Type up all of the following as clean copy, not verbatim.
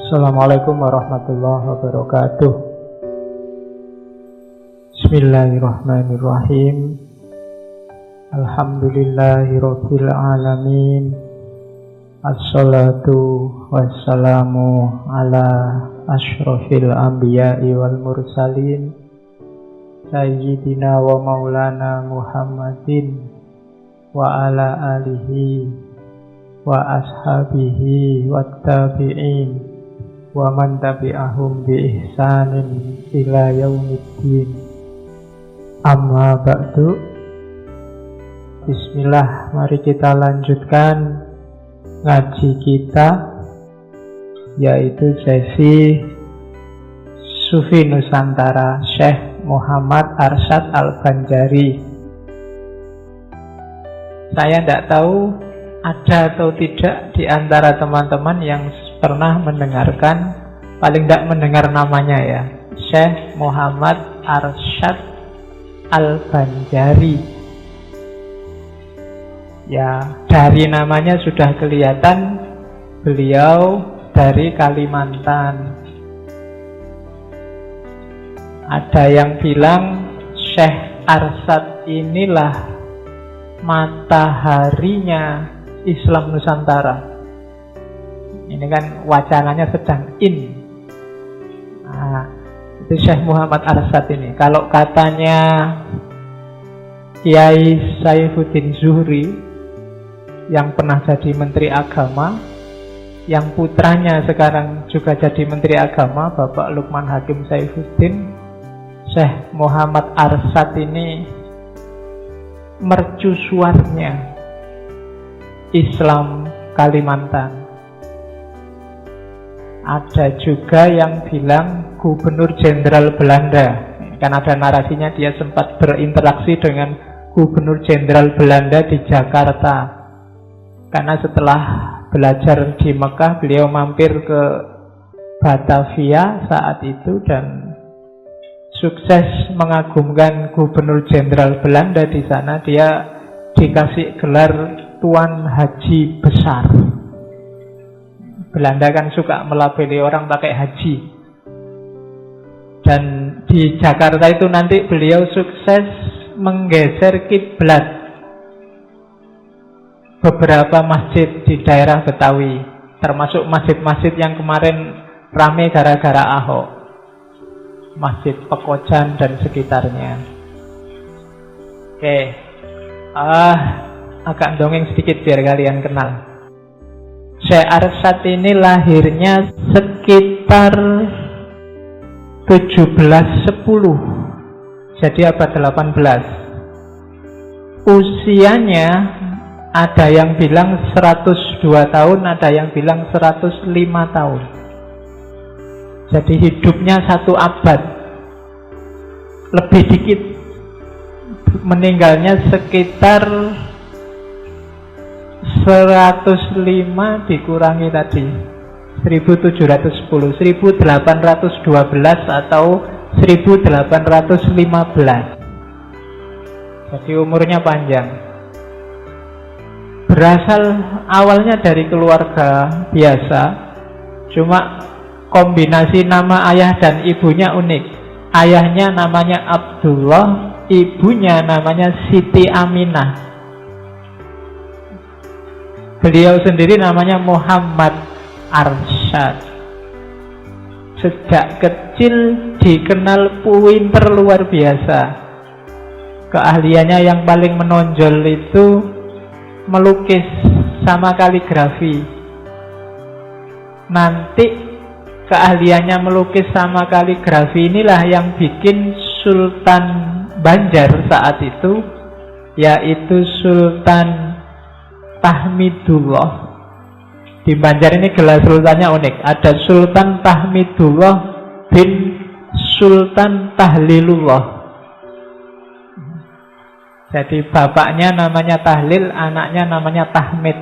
Assalamualaikum warahmatullahi wabarakatuh. Bismillahirrahmanirrahim. Alhamdulillahirabbil alamin. Assalatu wassalamu ala asyrafil anbiya'i wal mursalin sayyidina wa maulana Muhammadin wa ala alihi wa ashabihi wattabi'in wa man tabi'ahum bi ihsanin ila yaumiddin. Amma ba'du. Bismillah, mari kita lanjutkan ngaji kita, yaitu sesi Sufi Nusantara Syekh Muhammad Arsyad Al-Banjari. Saya tidak tahu ada atau tidak di antara teman-teman yang pernah mendengarkan, paling tidak mendengar namanya ya, Syekh Muhammad Arsyad Al-Banjari. Ya, dari namanya sudah kelihatan beliau dari Kalimantan. Ada yang bilang Syekh Arsyad inilah mataharinya Islam Nusantara. Ini kan wacananya sedang in. Nah, itu Syekh Muhammad Arsyad ini. Kalau katanya Kiai Saifuddin Zuhri yang pernah jadi Menteri Agama, yang putranya sekarang juga jadi Menteri Agama, Bapak Lukman Hakim Saifuddin, Syekh Muhammad Arsyad ini mercusuarnya Islam Kalimantan. Ada juga yang bilang Gubernur Jenderal Belanda. Kan ada narasinya dia sempat berinteraksi dengan Gubernur Jenderal Belanda di Jakarta. Karena setelah belajar di Mekah, beliau mampir ke Batavia saat itu dan sukses mengagumkan Gubernur Jenderal Belanda di sana. Dia dikasih gelar Tuan Haji Besar. Belanda kan suka melabeli orang pakai haji. Dan di Jakarta itu nanti beliau sukses menggeser kiblat beberapa masjid di daerah Betawi, termasuk masjid-masjid yang kemarin rame gara-gara Ahok, Masjid Pekojan dan sekitarnya. Oke, agak dongeng sedikit biar kalian kenal. Syekh Arsyad ini lahirnya sekitar 1710, jadi abad 18. Usianya ada yang bilang 102 tahun, ada yang bilang 105 tahun. Jadi hidupnya 1 abad lebih dikit. Meninggalnya sekitar 105 dikurangi tadi 1710, 1812 atau 1815. Jadi umurnya panjang. Berasal awalnya dari keluarga biasa, cuma kombinasi nama ayah dan ibunya unik. Ayahnya namanya Abdullah, ibunya namanya Siti Aminah. Beliau sendiri namanya Muhammad Arsyad. Sejak kecil dikenal pinter luar biasa. Keahliannya yang paling menonjol itu melukis sama kaligrafi. Nanti keahliannya melukis sama kaligrafi inilah yang bikin Sultan Banjar saat itu, yaitu Sultan Tahmidullah. Di Banjar ini gelar sultannya unik. Ada Sultan Tahmidullah bin Sultan Tahlilullah. Jadi bapaknya namanya Tahlil, anaknya namanya Tahmid.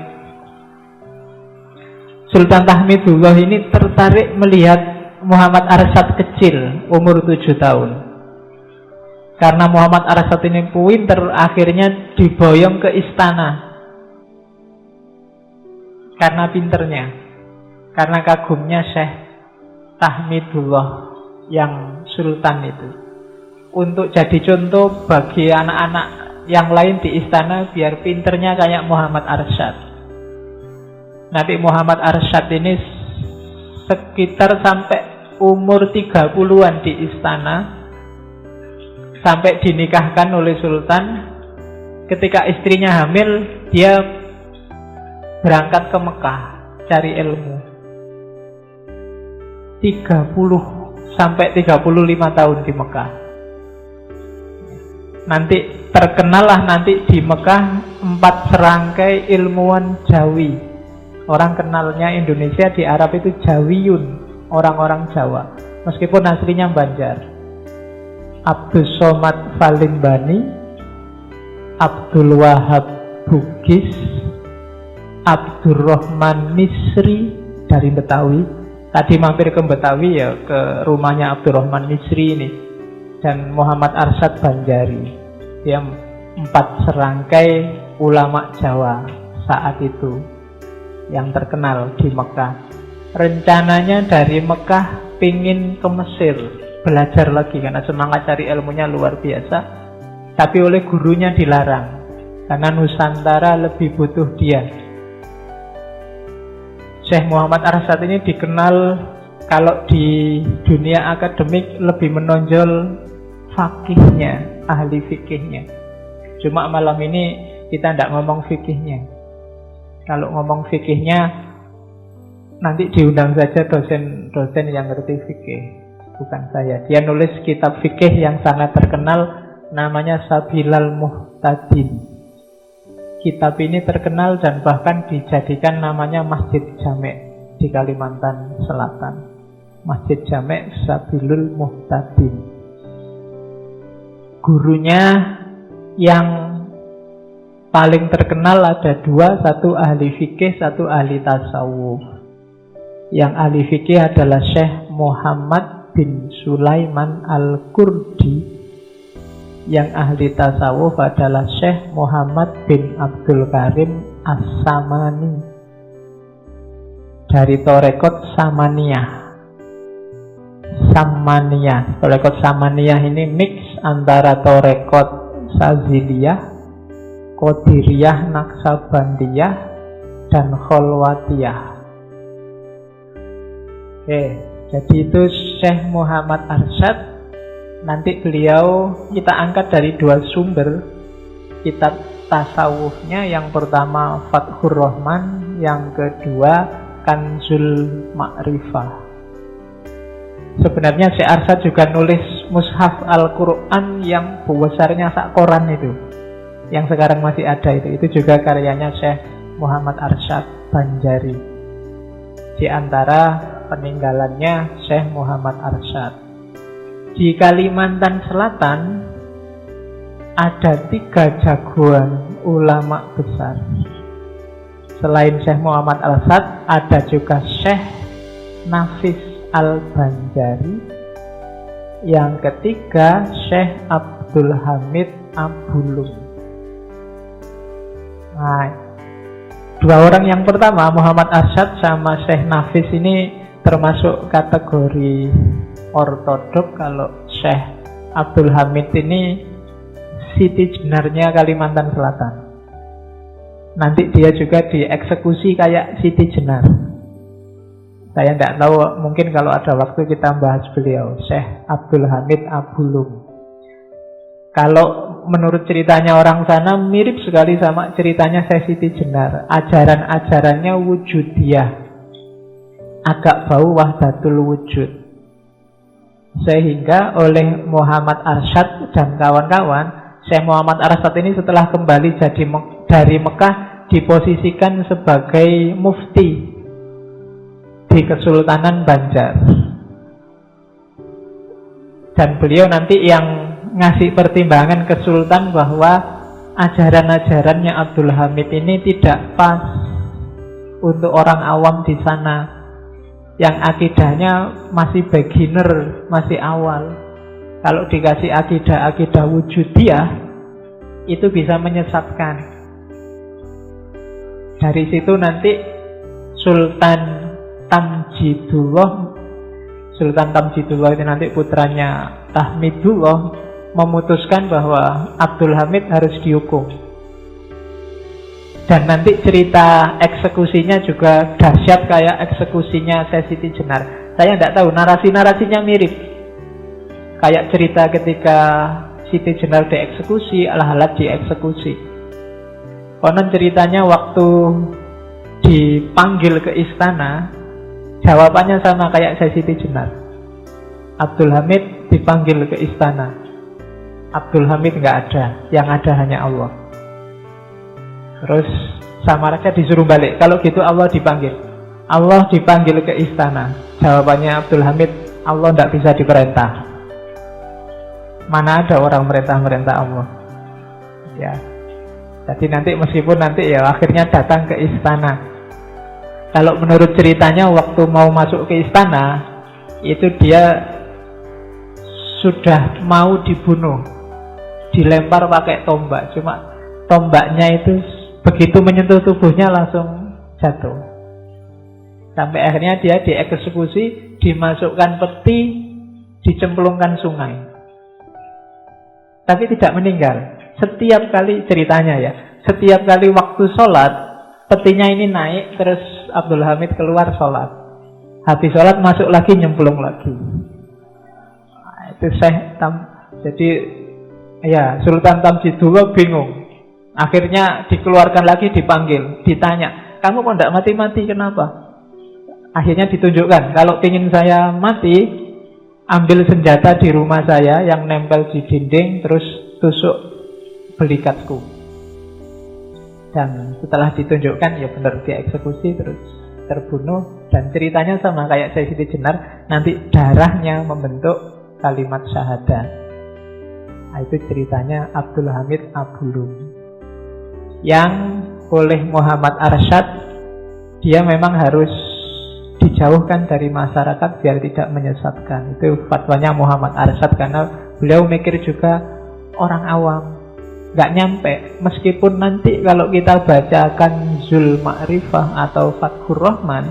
Sultan Tahmidullah ini tertarik melihat Muhammad Arsyad kecil, umur 7 tahun. Karena Muhammad Arsyad ini pinter, akhirnya diboyong ke istana. Karena pinternya, karena kagumnya Syekh Tahmidullah yang sultan itu, untuk jadi contoh bagi anak-anak yang lain di istana biar pinternya kayak Muhammad Arsyad. Nabi Muhammad Arsyad ini sekitar sampai umur 30-an di istana, sampai dinikahkan oleh sultan. Ketika istrinya hamil, dia berangkat ke Mekah cari ilmu. 30 sampai 35 tahun di Mekah. Nanti terkenal nanti di Mekah 4 serangkai ilmuwan Jawi. Orang kenalnya Indonesia di Arab itu Jawiyun, orang-orang Jawa, meskipun aslinya Banjar. Abdus Somad Falimbani, Abdul Wahab Bugis, Abdurrahman Misri dari Betawi. Tadi mampir ke Betawi ya, ke rumahnya Abdurrahman Misri ini. Dan Muhammad Arsyad Banjari. Dia 4 serangkai ulama Jawa saat itu yang terkenal di Mekah. Rencananya dari Mekah pingin ke Mesir belajar lagi karena semangat cari ilmunya luar biasa, tapi oleh gurunya dilarang karena Nusantara lebih butuh dia. Syekh Muhammad Arsyad ini dikenal kalau di dunia akademik lebih menonjol fakihnya, ahli fikihnya. Cuma malam ini kita tidak ngomong fikihnya. Kalau ngomong fikihnya nanti diundang saja dosen-dosen yang ngerti fikih, bukan saya. Dia nulis kitab fikih yang sangat terkenal, namanya Sabilal Muhtadin. Kitab ini terkenal dan bahkan dijadikan namanya Masjid Jami' di Kalimantan Selatan. Masjid Jami' Sabilul Muhtadin. Gurunya yang paling terkenal ada 2, satu ahli fikih, satu ahli tasawuf. Yang ahli fikih adalah Syekh Muhammad bin Sulaiman Al-Kurdi. Yang ahli tasawuf adalah Syekh Muhammad bin Abdul Karim As-Samani dari Torekot Samaniyah. Torekot Samaniyah ini mix antara Torekot Saziliyah, Qadiriyah, Naksabandiyah, dan Kholwatiyah. Oke, jadi itu Syekh Muhammad Arsyad. Nanti beliau kita angkat dari 2 sumber kitab tasawufnya. Yang pertama Fathur Rahman, yang kedua Kanzul Ma'rifah. Sebenarnya Syekh Arsyad juga nulis Mushaf Al-Quran yang besarnya sak koran itu, yang sekarang masih ada itu juga karyanya Syekh Muhammad Arsyad Banjari. Di antara peninggalannya Syekh Muhammad Arsyad. Di Kalimantan Selatan ada 3 jagoan ulama besar. Selain Syekh Muhammad Arsyad, ada juga Syekh Nafis Al-Banjari. Yang ketiga Syekh Abdul Hamid Abulum. Nah, 2 orang yang pertama Muhammad Arsyad sama Syekh Nafis ini termasuk kategori ortodok. Kalau Syekh Abdul Hamid ini Siti Jenarnya Kalimantan Selatan. Nanti dia juga dieksekusi kayak Siti Jenar. Saya tidak tahu, mungkin kalau ada waktu kita bahas beliau, Syekh Abdul Hamid Abulum. Kalau menurut ceritanya orang sana mirip sekali sama ceritanya Syekh Siti Jenar. Ajaran-ajarannya wujudiyah, agak bau wahdatul wujud. Sehingga oleh Muhammad Arsyad dan kawan-kawan, Syekh Muhammad Arsyad ini setelah kembali dari Mekah diposisikan sebagai mufti di Kesultanan Banjar. Dan beliau nanti yang ngasih pertimbangan ke Sultan bahwa ajaran-ajarannya Abdul Hamid ini tidak pas untuk orang awam di sana, yang akidahnya masih beginner, masih awal. Kalau dikasih akidah wujudiyah, itu bisa menyesatkan. Dari situ nanti Sultan Tamjidullah Sultan Tamjidullah itu nanti putranya Tahmidullah memutuskan bahwa Abdul Hamid harus dihukum. Dan nanti cerita eksekusinya juga dahsyat kayak eksekusinya Syekh Siti Jenar. Saya tidak tahu, narasi-narasinya mirip. Kayak cerita ketika Siti Jenar dieksekusi, Al-Halad dieksekusi. Konon ceritanya waktu dipanggil ke istana, jawabannya sama kayak Syekh Siti Jenar. Abdul Hamid dipanggil ke istana. Abdul Hamid nggak ada, yang ada hanya Allah. Terus sama raja disuruh balik. Kalau gitu Allah dipanggil. Allah dipanggil ke istana. Jawabannya Abdul Hamid, Allah tidak bisa diperintah. Mana ada orang merintah-merintah Allah. Ya. Jadi nanti meskipun nanti ya akhirnya datang ke istana. Kalau menurut ceritanya waktu mau masuk ke istana, itu dia sudah mau dibunuh. Dilempar pakai tombak. Cuma tombaknya itu begitu menyentuh tubuhnya langsung jatuh. Sampai akhirnya dia dieksekusi, dimasukkan peti, dicemplungkan sungai. Tapi tidak meninggal. Setiap kali ceritanya ya, setiap kali waktu sholat, petinya ini naik, terus Abdul Hamid keluar sholat. Habis sholat masuk lagi, nyemplung lagi. Nah, itu jadi ya Sultan Tamjidullah bingung. Akhirnya dikeluarkan lagi, dipanggil, ditanya, kamu kok tidak mati-mati, kenapa? Akhirnya ditunjukkan, kalau ingin saya mati, ambil senjata di rumah saya yang nempel di dinding, terus tusuk belikatku. Dan setelah ditunjukkan, ya benar dieksekusi, terus terbunuh. Dan ceritanya sama kayak Syekh Siti Jenar, nanti darahnya membentuk kalimat syahadat. Nah, itu ceritanya Abdul Hamid Abulum. Yang oleh Muhammad Arsyad, dia memang harus dijauhkan dari masyarakat biar tidak menyesatkan. Itu fatwanya Muhammad Arsyad, karena beliau mikir juga orang awam nggak nyampe. Meskipun nanti kalau kita bacakan Zul Ma'rifah atau Fathur Rahman,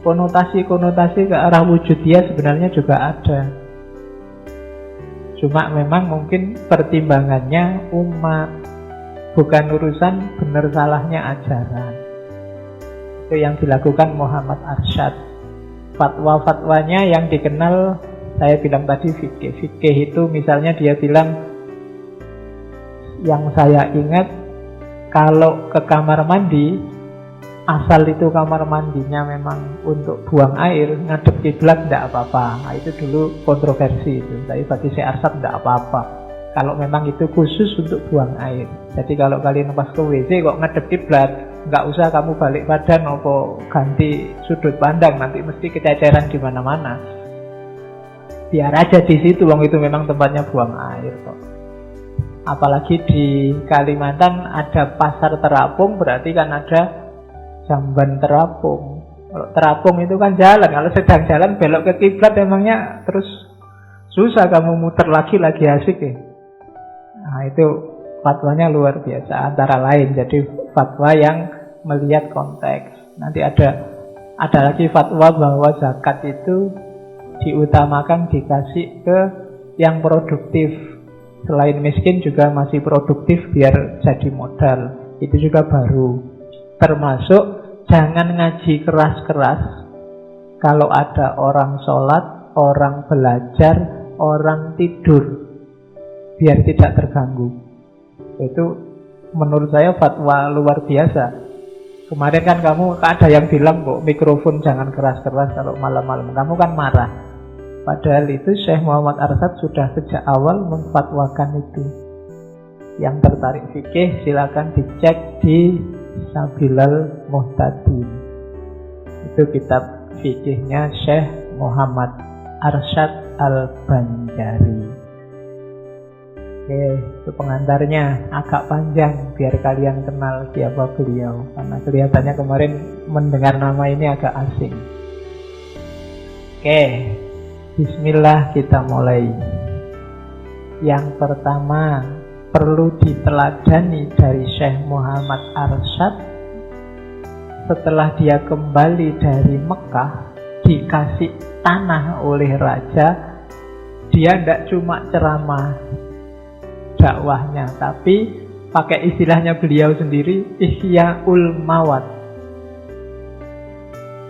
konotasi-konotasi ke arah wujud dia sebenarnya juga ada. Cuma memang mungkin pertimbangannya umat, bukan urusan benar salahnya ajaran. Itu yang dilakukan Muhammad Arsyad. Fatwa-fatwanya yang dikenal, saya bilang tadi fikih. Fikih itu misalnya dia bilang, yang saya ingat, kalau ke kamar mandi, asal itu kamar mandinya memang untuk buang air, ngadep kiblat tidak apa-apa. Nah, itu dulu kontroversi itu. Tapi bagi Syekh Arsyad tidak apa-apa. Kalau memang itu khusus untuk buang air. Jadi kalau kalian pas ke WC kok ngadep kiblat, nggak usah kamu balik badan atau ganti sudut pandang, nanti mesti kececeran di mana-mana. Biar aja di situ, wong itu memang tempatnya buang air kok. Apalagi di Kalimantan ada pasar terapung, berarti kan ada jamban terapung. Kalau terapung itu kan jalan, kalau sedang jalan belok ke kiblat emangnya terus susah kamu muter lagi asik ya. Nah, itu fatwanya luar biasa antara lain. Jadi fatwa yang melihat konteks. Nanti ada lagi fatwa bahwa zakat itu diutamakan dikasih ke yang produktif. Selain miskin juga masih produktif biar jadi modal. Itu juga baru. Termasuk jangan ngaji keras-keras. Kalau ada orang sholat, orang belajar, orang tidur, biar tidak terganggu. Itu menurut saya fatwa luar biasa. Kemarin kan kamu ada yang bilang kok mikrofon jangan keras-keras kalau malam-malam. Kamu kan marah. Padahal itu Syekh Muhammad Arsyad sudah sejak awal memfatwakan itu. Yang tertarik fikih silakan dicek di Sabilal Muhtadin. Itu kitab fikihnya Syekh Muhammad Arsyad Al-Banjari. Oke, itu pengantarnya agak panjang biar kalian kenal siapa beliau, karena kelihatannya kemarin mendengar nama ini agak asing. Oke, bismillah, kita mulai. Yang pertama perlu diteladani dari Syekh Muhammad Arsyad setelah dia kembali dari Mekah, dikasih tanah oleh raja, dia tidak cuma ceramah dakwahnya, tapi pakai istilahnya beliau sendiri, Ihyaul Mawat,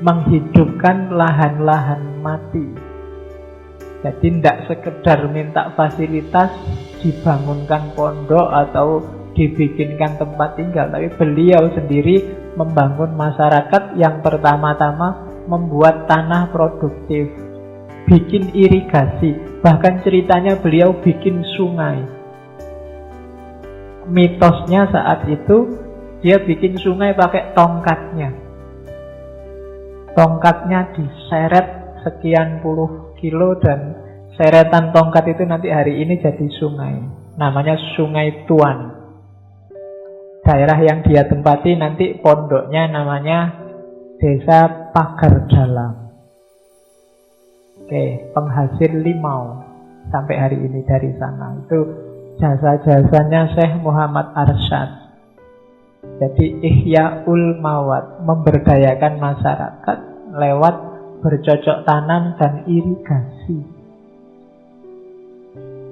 menghidupkan lahan-lahan mati. Jadi tidak sekedar minta fasilitas, dibangunkan pondok atau dibikinkan tempat tinggal, tapi beliau sendiri membangun masyarakat yang pertama-tama membuat tanah produktif, bikin irigasi, bahkan ceritanya beliau bikin sungai. Mitosnya saat itu dia bikin sungai pakai tongkatnya. Tongkatnya diseret sekian puluh kilo dan seretan tongkat itu nanti hari ini jadi sungai. Namanya Sungai Tuan. Daerah yang dia tempati nanti pondoknya namanya Desa Pagar Dalam. Oke, penghasil limau sampai hari ini dari sana. Itu jasa-jasanya Syekh Muhammad Arsyad. Jadi Ihyaul Mawat, memberdayakan masyarakat lewat bercocok tanam dan irigasi.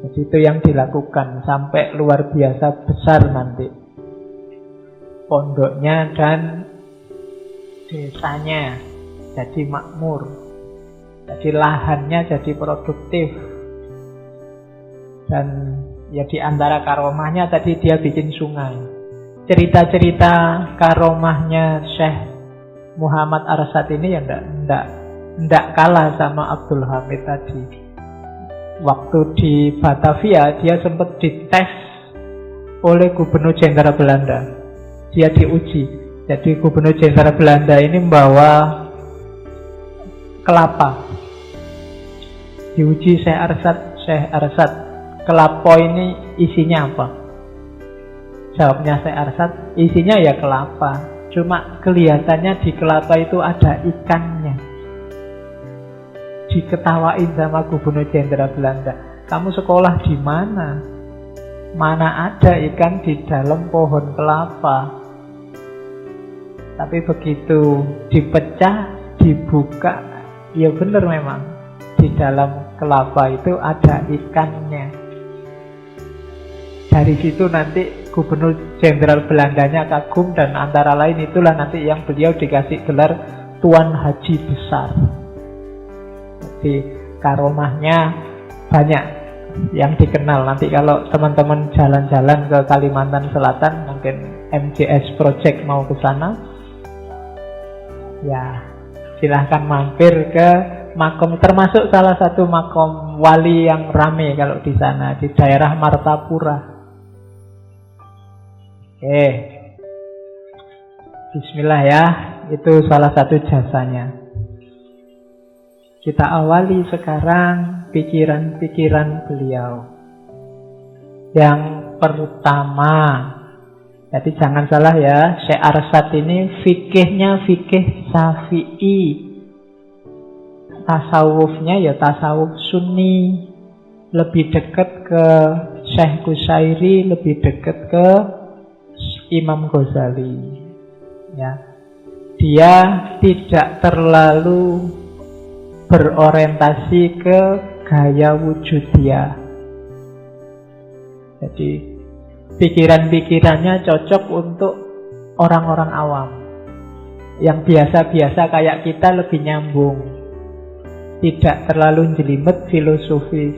Jadi itu yang dilakukan sampai luar biasa besar nanti pondoknya dan desanya jadi makmur, jadi lahannya jadi produktif. Dan ya di antara karomahnya tadi dia bikin sungai. Cerita-cerita karomahnya Syekh Muhammad Arsyad ini ya ndak kalah sama Abdul Hamid tadi. Waktu di Batavia dia sempat dites oleh Gubernur Jenderal Belanda. Dia diuji. Jadi Gubernur Jenderal Belanda ini membawa kelapa. Diuji Syekh Arsyad, kelapa ini isinya apa? Jawabnya Syekh Arsyad, isinya ya kelapa. Cuma kelihatannya di kelapa itu ada ikannya. Diketawain sama Gubernur Jenderal Belanda. Kamu sekolah di mana? Mana ada ikan di dalam pohon kelapa? Tapi begitu dipecah, dibuka, ya benar memang di dalam kelapa itu ada ikannya. Dari situ nanti Gubernur Jenderal Belandanya kagum, dan antara lain itulah nanti yang beliau dikasih gelar Tuan Haji Besar. Jadi karomahnya banyak yang dikenal. Nanti kalau teman-teman jalan-jalan ke Kalimantan Selatan, mungkin MJS Project mau ke sana, ya silahkan mampir ke makom, termasuk salah satu makom wali yang rame kalau di sana, di daerah Martapura. Oke, bismillah ya, itu salah satu jasanya. Kita awali sekarang pikiran-pikiran beliau. Yang pertama, jadi jangan salah ya, Syekh Arsyad ini fikihnya fikih Syafi'i. Tasawufnya ya tasawuf Sunni. Lebih dekat ke Syekh Qusairi, lebih dekat ke Imam Ghazali. Ya. Dia tidak terlalu berorientasi ke gaya wujudiyah. Jadi pikiran-pikirannya cocok untuk orang-orang awam. Yang biasa-biasa kayak kita lebih nyambung. Tidak terlalu jelimet filosofis.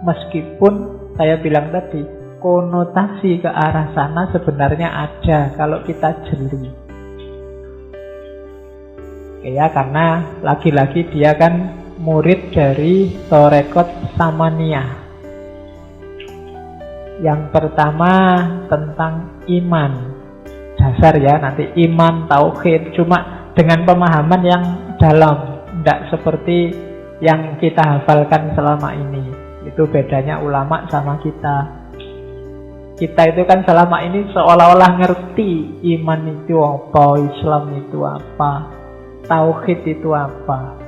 Meskipun saya bilang tadi, konotasi ke arah sana sebenarnya ada kalau kita jeli. Ya, karena lagi-lagi dia kan murid dari Torekot Samaniyah. Yang pertama tentang iman. Dasar ya, nanti iman, tauhid, cuma dengan pemahaman yang dalam, tidak seperti yang kita hafalkan selama ini. Itu bedanya ulama sama kita. Kita itu kan selama ini seolah-olah ngerti iman itu apa, Islam itu apa, tauhid itu apa.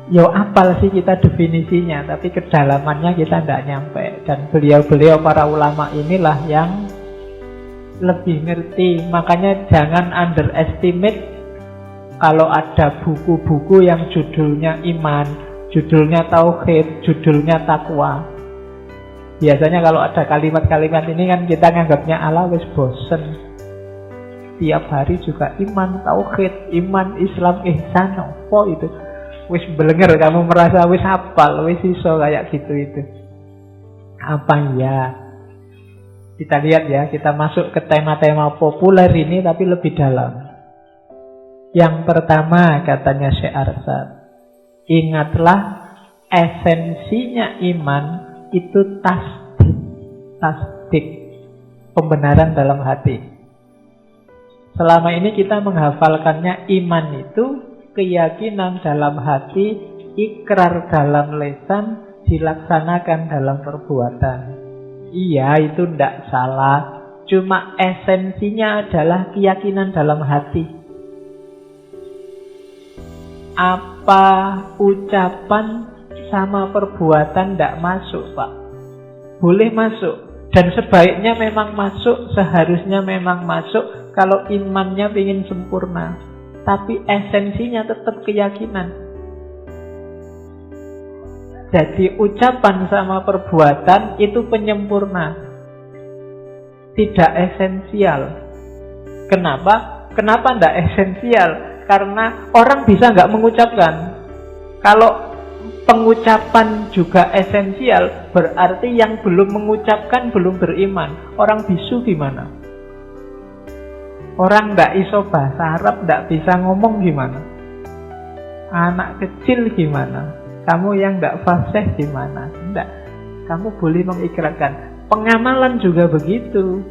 Yo apal sih kita definisinya, tapi kedalamannya kita tidak nyampe. Dan beliau-beliau para ulama inilah yang lebih ngerti. Makanya jangan underestimate kalau ada buku-buku yang judulnya iman, judulnya tauhid, judulnya takwa. Biasanya kalau ada kalimat-kalimat ini kan kita nganggapnya ala wis bosen. Tiap hari juga iman, tauhid, iman, Islam, ihsan, apa itu? Wis belenger, kamu merasa wis hafal, wis iso kayak gitu itu. Apa ya? Kita lihat ya, kita masuk ke tema-tema populer ini tapi lebih dalam. Yang pertama katanya Syekh Arsad, ingatlah esensinya iman itu tasdik, pembenaran dalam hati. Selama ini kita menghafalkannya iman itu keyakinan dalam hati, ikrar dalam lisan, dilaksanakan dalam perbuatan. Iya, itu tidak salah. Cuma esensinya adalah keyakinan dalam hati. Apa ucapan sama perbuatan tidak masuk, Pak? Boleh masuk. Dan sebaiknya memang masuk, seharusnya memang masuk kalau imannya ingin sempurna. Tapi esensinya tetap keyakinan. Jadi ucapan sama perbuatan itu penyempurna, tidak esensial. Kenapa? Kenapa tidak esensial? Karena orang bisa nggak mengucapkan. Kalau pengucapan juga esensial, berarti yang belum mengucapkan belum beriman. Orang bisu gimana? Orang nggak iso bahasa Arab, nggak bisa ngomong gimana? Anak kecil gimana? Kamu yang nggak fasih gimana? Enggak. Kamu boleh mengikrarkan. Pengamalan juga begitu.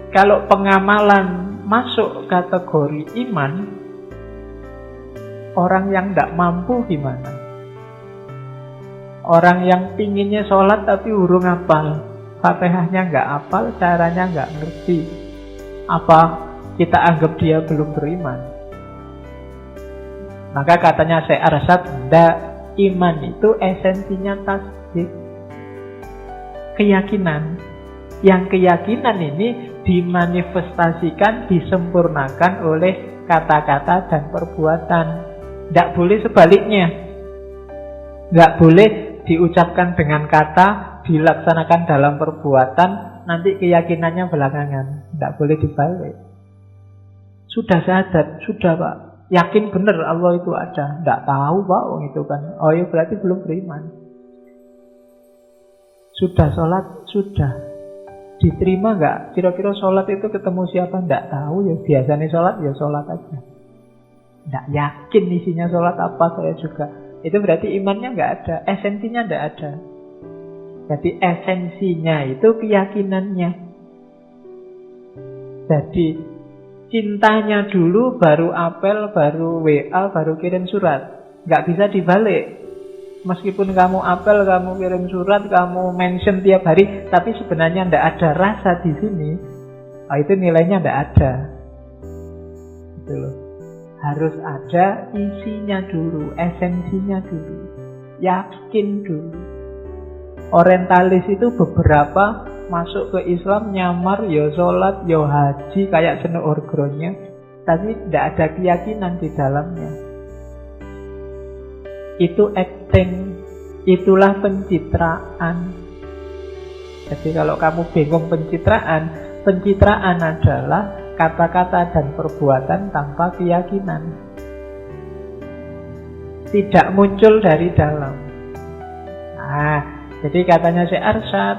Kalau pengamalan masuk kategori iman, orang yang tidak mampu gimana? Orang yang pinginnya sholat tapi urung hafal, Fatihahnya nggak hafal, caranya nggak ngerti. Apa kita anggap dia belum beriman? Maka katanya Syekh Arsad, iman itu esensinya tasdik, keyakinan. Yang keyakinan ini dimanifestasikan, disempurnakan oleh kata-kata dan perbuatan. Tidak boleh sebaliknya. Tidak boleh diucapkan dengan kata, dilaksanakan dalam perbuatan, nanti keyakinannya belakangan. Tidak boleh dibalik. Sudah syahadat, sudah Pak, yakin benar Allah itu ada. Tidak tahu Pak, itu kan. Oh ya berarti belum beriman. Sudah sholat, sudah. Diterima nggak? Kira-kira sholat itu ketemu siapa? Tidak tahu ya. Biasanya sholat ya sholat aja. Tidak yakin isinya sholat apa saya juga. Itu berarti imannya nggak ada, esensinya nggak ada. Jadi esensinya itu keyakinannya. Jadi cintanya dulu, baru apel, baru WA, baru kirim surat. Nggak bisa dibalik. Meskipun kamu apel, kamu kirim surat, kamu mention tiap hari, tapi sebenarnya nggak ada rasa di sini. Itu nilainya nggak ada. Gitu loh. Harus ada isinya dulu, esensinya dulu, yakin dulu. Orientalis itu beberapa masuk ke Islam nyamar, ya sholat, ya haji, kayak seni orgronya, tapi tidak ada keyakinan di dalamnya. Itu acting, itulah pencitraan. Jadi kalau kamu bingung pencitraan adalah kata-kata dan perbuatan tanpa keyakinan, tidak muncul dari dalam. Nah, jadi katanya Syekh Arsad,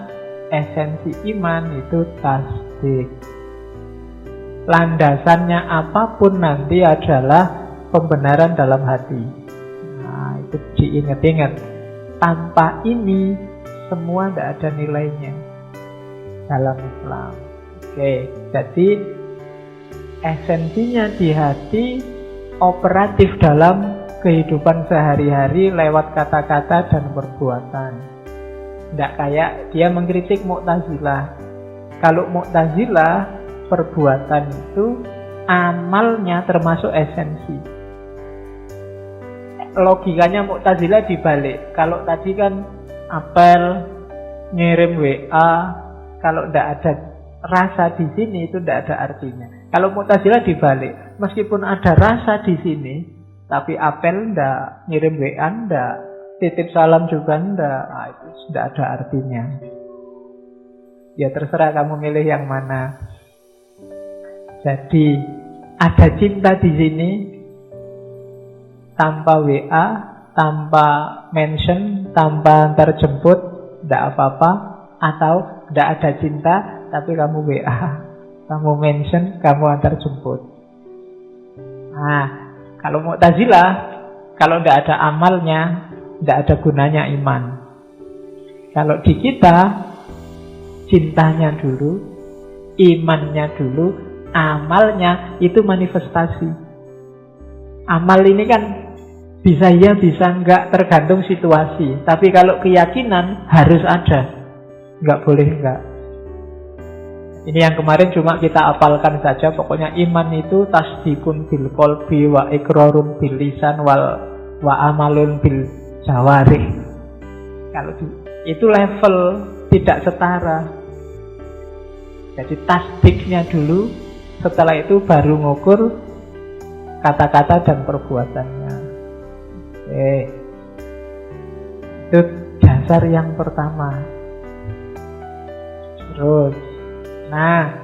esensi iman itu tasdik. Landasannya apapun nanti adalah pembenaran dalam hati. Nah, itu diingat-ingat. Tanpa ini semua tidak ada nilainya dalam Islam. Oke, jadi esensinya di hati, operatif dalam kehidupan sehari-hari lewat kata-kata dan perbuatan. Tidak kayak dia mengkritik Mu'tazilah. Kalau Mu'tazilah, perbuatan itu amalnya termasuk esensi. Logikanya Mu'tazilah dibalik. Kalau tadi kan apel, ngirim WA, kalau tidak ada rasa di sini itu tidak ada artinya. Kalau Mu'tazilah dibalik, meskipun ada rasa di sini, Tapi apel ndak, ngirim WA ndak, titip salam juga ndak. Nah, itu ndak ada artinya. Ya terserah kamu milih yang mana. Jadi ada cinta di sini tanpa WA, tanpa mention, tanpa antar jemput, ndak apa-apa. Atau ndak ada cinta tapi kamu WA, kamu mention, kamu antar jemput. Nah, kalau Mu'tazilah, kalau ndak ada amalnya, ndak ada gunanya iman. Kalau di kita, cintanya dulu, imannya dulu, amalnya itu manifestasi. Amal ini kan bisa ya, bisa enggak, tergantung situasi. Tapi kalau keyakinan harus ada, enggak boleh enggak. Ini yang kemarin cuma kita apalkan saja. Pokoknya iman itu tasdikun bil qalbi wa iqrarun bil lisan wa amalun bil jawarih. Kalau itu level tidak setara. Jadi tasdiknya dulu, setelah itu baru ngukur kata-kata dan perbuatannya. Oke. Itu dasar yang pertama. Terus, nah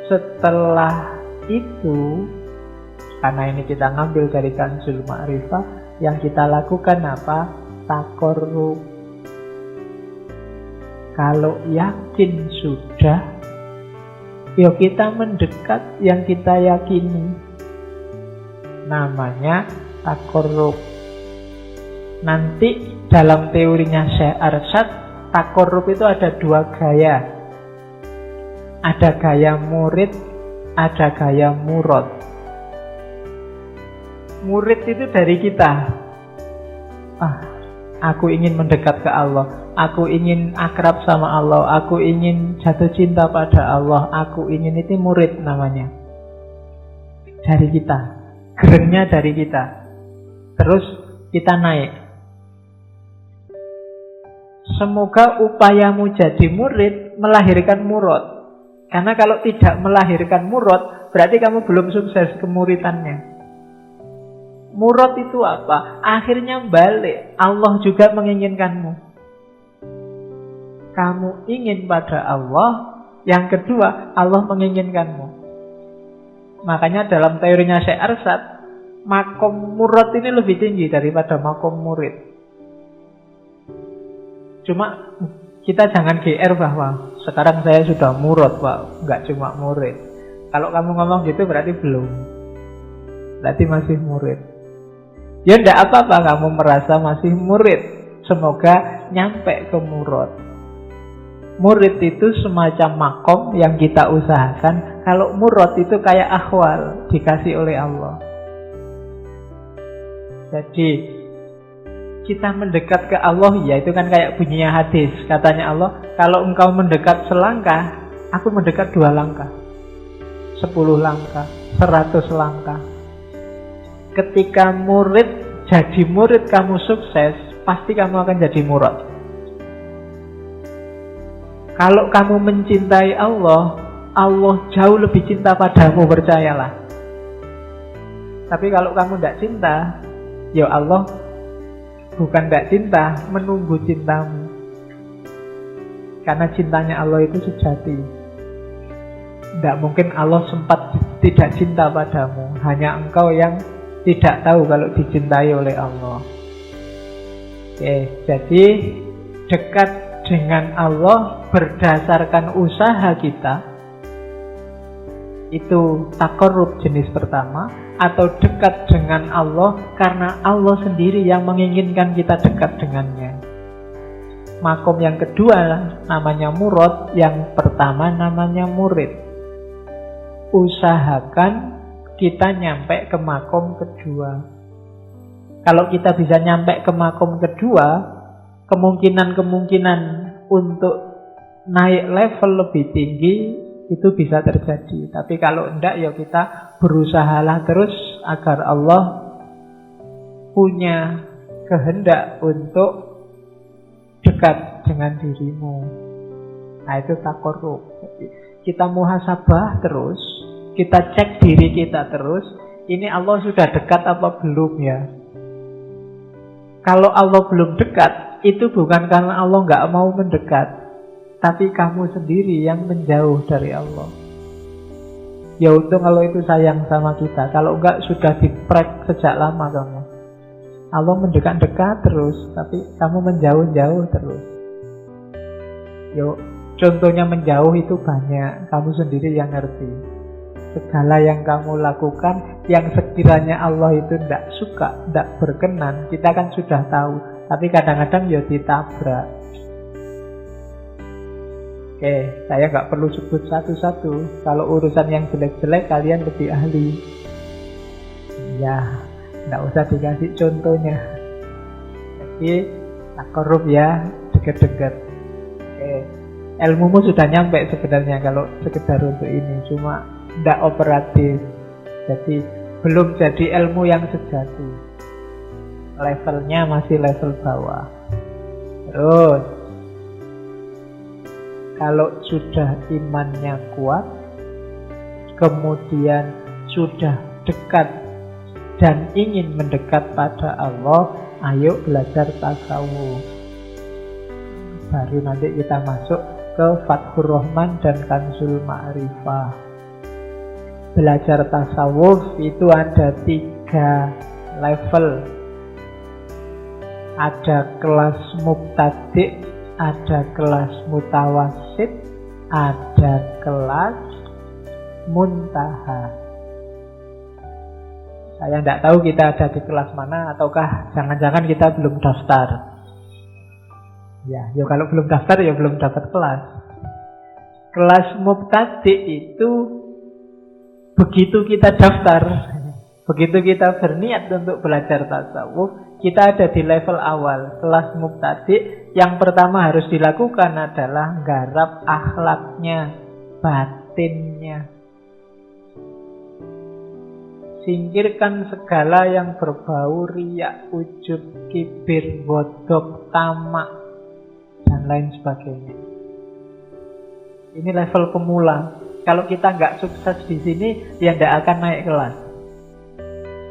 setelah itu, karena ini kita ngambil dari Kanzul Ma'rifah, yang kita lakukan apa? Taqarrub. Kalau yakin sudah, yuk kita mendekat yang kita yakini. Namanya taqarrub. Nanti dalam teorinya Syekh Arsyad, taqarrub itu ada dua gaya. Ada gaya murid, ada gaya murad. Murid itu dari kita. Aku ingin mendekat ke Allah, aku ingin akrab sama Allah, aku ingin jatuh cinta pada Allah, aku ingin, itu murid namanya. Dari kita, gerennya dari kita. Terus kita naik. Semoga upayamu jadi murid melahirkan murad. Karena kalau tidak melahirkan murad, berarti kamu belum sukses kemuridannya. Murad itu apa? Akhirnya balik, Allah juga menginginkanmu. Kamu ingin pada Allah, yang kedua Allah menginginkanmu. Makanya dalam teorinya Syekh Arsyad, makom murad ini lebih tinggi daripada makom murid. Cuma kita jangan GR bahwa sekarang saya sudah murad, Pak. Enggak cuma murid. Kalau kamu ngomong gitu berarti belum. Berarti masih murid. Ya enggak apa-apa kamu merasa masih murid. Semoga nyampe ke murad. Murid itu semacam makom yang kita usahakan. Kalau murad itu kayak akhwal, dikasih oleh Allah. Jadi kita mendekat ke Allah, ya itu kan kayak bunyinya hadis. Katanya Allah, kalau engkau mendekat selangkah, aku mendekat 2 langkah, 10 langkah, 100 langkah. Ketika murid jadi murid, kamu sukses, pasti kamu akan jadi murad. Kalau kamu mencintai Allah, Allah jauh lebih cinta padamu, percayalah. Tapi kalau kamu tidak cinta, ya Allah bukan tidak cinta, menunggu cintamu. Karena cintanya Allah itu sejati. Tidak mungkin Allah sempat tidak cinta padamu. Hanya engkau yang tidak tahu kalau dicintai oleh Allah. Oke, jadi dekat dengan Allah berdasarkan usaha kita, itu taqarrub jenis pertama. Atau dekat dengan Allah karena Allah sendiri yang menginginkan kita dekat dengannya. Makom yang kedua namanya murad, yang pertama namanya murid. Usahakan kita nyampe ke makom kedua. Kalau kita bisa nyampe ke makom kedua, kemungkinan untuk naik level lebih tinggi itu bisa terjadi. Tapi kalau enggak, ya kita berusahalah terus agar Allah punya kehendak untuk dekat dengan dirimu. Nah, itu taqarrub. Kita muhasabah terus, kita cek diri kita terus, ini Allah sudah dekat apa belum ya? Kalau Allah belum dekat, itu bukan karena Allah nggak mau mendekat, tapi kamu sendiri yang menjauh dari Allah. Ya untung kalau itu sayang sama kita. Kalau enggak sudah diprek sejak lama kamu. Allah mendekat-dekat terus, tapi kamu menjauh-jauh terus. Yo, contohnya menjauh itu banyak. Kamu sendiri yang ngerti. Segala yang kamu lakukan, yang sekiranya Allah itu tidak suka, tidak berkenan, kita kan sudah tahu. Tapi kadang-kadang ya ditabrak. Oke, saya nggak perlu sebut satu-satu. Kalau urusan yang jelek-jelek kalian lebih ahli. Ya, nggak usah dikasih contohnya. Jadi, tak korup ya, deket-deket. Oke, ilmumu sudah nyampe sebenarnya kalau sekedar untuk ini. Cuma nggak operatif. Jadi, belum jadi ilmu yang sejati. Levelnya masih level bawah. Terus, kalau sudah imannya kuat, kemudian sudah dekat dan ingin mendekat pada Allah, ayo belajar tasawuf. Baru nanti kita masuk ke Fathur Rahman dan Kanzul Ma'rifah. Belajar tasawuf itu ada 3 level. Ada kelas mubtadi', ada kelas mutawasid, ada kelas muntaha. Saya tidak tahu kita ada di kelas mana, ataukah jangan-jangan kita belum daftar. Ya kalau belum daftar ya belum dapat kelas. Kelas mubtadi itu begitu kita daftar, begitu kita berniat untuk belajar tasawuf, kita ada di level awal, kelas mubtadi. Yang pertama harus dilakukan adalah garap akhlaknya, batinnya. Singkirkan segala yang berbau riya, ujub, kibir, godok, tamak, dan lain sebagainya. Ini level pemula. Kalau kita nggak sukses di sini, ya nggak akan naik kelas.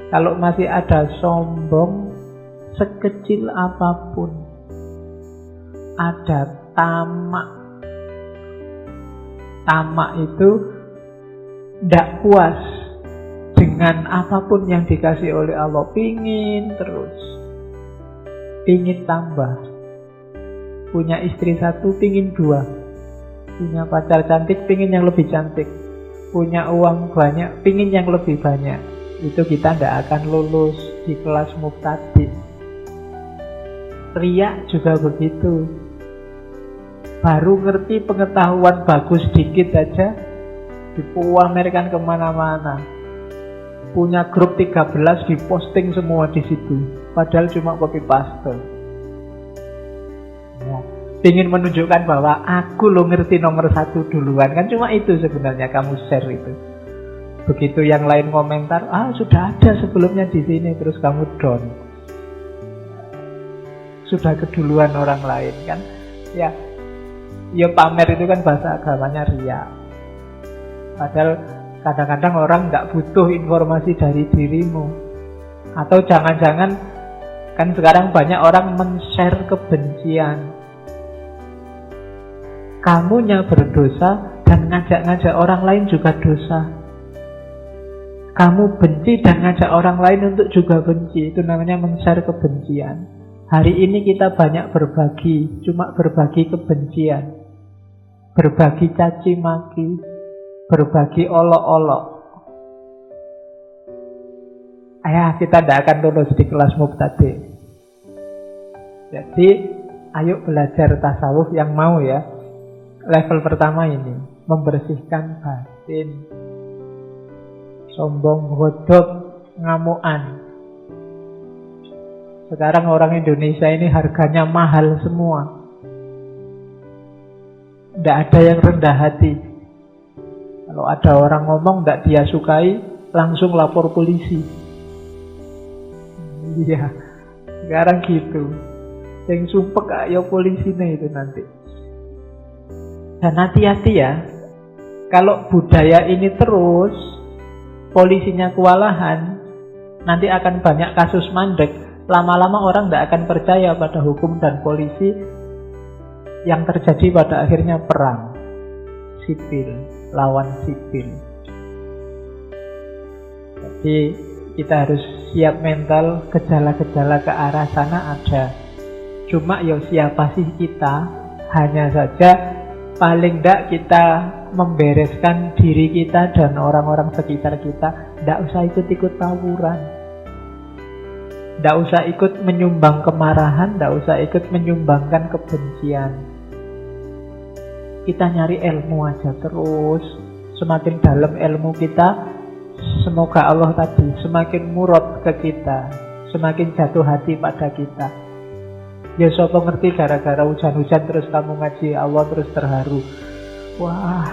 Kalau masih ada sombong, sekecil apapun, ada tamak. Tamak itu tidak puas dengan apapun yang dikasih oleh Allah. Pingin terus, pingin tambah. Punya istri 1, pingin 2. Punya pacar cantik, pingin yang lebih cantik. Punya uang banyak, pingin yang lebih banyak. Itu kita tidak akan lulus di kelas mubtadi. Riya juga begitu. Baru ngerti pengetahuan bagus dikit aja dipamerkan kemana-mana. Punya grup 13 diposting semua di situ. Padahal cuma copy paste. Ya, ingin menunjukkan bahwa aku lo ngerti nomor 1 duluan. Kan cuma itu sebenarnya kamu share itu. Begitu yang lain komentar, sudah ada sebelumnya di sini, terus kamu down. Sudah keduluan orang lain kan. Ya pamer itu kan bahasa agamanya riya. Padahal kadang-kadang orang nggak butuh informasi dari dirimu. Atau jangan-jangan kan sekarang banyak orang men-share kebencian. Kamunya berdosa dan ngajak-ngajak orang lain juga dosa. Kamu benci dan ngajak orang lain untuk juga benci. Itu namanya men-share kebencian. Hari ini kita banyak berbagi, cuma berbagi kebencian. Berbagi caci maki, berbagi olok-olok. Kita tidak akan lulus di kelas mubtadi. Jadi, ayo belajar tasawuf yang mau ya. Level pertama ini, membersihkan batin. Sombong, godok, ngamuan. Sekarang orang Indonesia ini harganya mahal semua. Tidak ada yang rendah hati. Kalau ada orang ngomong tidak dia sukai, langsung lapor polisi. Iya, sekarang gitu. Yang sumpek ayo polisi nih itu nanti. Dan hati-hati ya, kalau budaya ini terus, polisinya kewalahan, nanti akan banyak kasus mandek. Lama-lama orang tidak akan percaya pada hukum dan polisi. Yang terjadi pada akhirnya perang sipil lawan sipil. Jadi kita harus siap mental, gejala-gejala ke arah sana ada. Cuma ya siapa sih kita? Hanya saja paling tidak kita membereskan diri kita dan orang-orang sekitar kita. Tidak usah ikut-ikut tawuran, tidak usah ikut menyumbang kemarahan, tidak usah ikut menyumbangkan kebencian. Kita nyari ilmu aja terus. Semakin dalam ilmu kita, semoga Allah tadi semakin murad ke kita, semakin jatuh hati pada kita. Ya siapa ngerti gara-gara hujan-hujan terus kamu ngaji Allah terus terharu. Wah,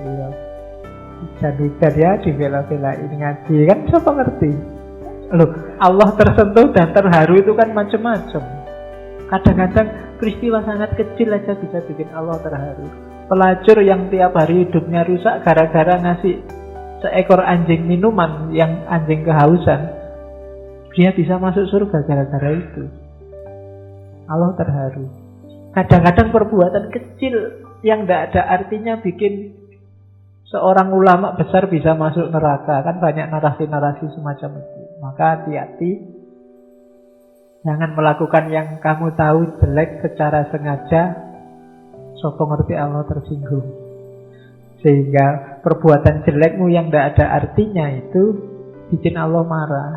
iya, hujan-hujan ya dibela-belain ngaji, kan siapa ngerti. Loh, Allah tersentuh dan terharu itu kan macam-macam. Kadang-kadang peristiwa sangat kecil aja bisa bikin Allah terharu. Pelacur yang tiap hari hidupnya rusak gara-gara ngasih seekor anjing minuman yang anjing kehausan, dia bisa masuk surga gara-gara itu. Allah terharu. Kadang-kadang perbuatan kecil yang tidak ada artinya bikin seorang ulama besar bisa masuk neraka. Kan banyak narasi-narasi semacam itu. Maka hati-hati, jangan melakukan yang kamu tahu jelek secara sengaja. Sopo ngerti Allah tersinggung. Sehingga perbuatan jelekmu yang tidak ada artinya itu bikin Allah marah.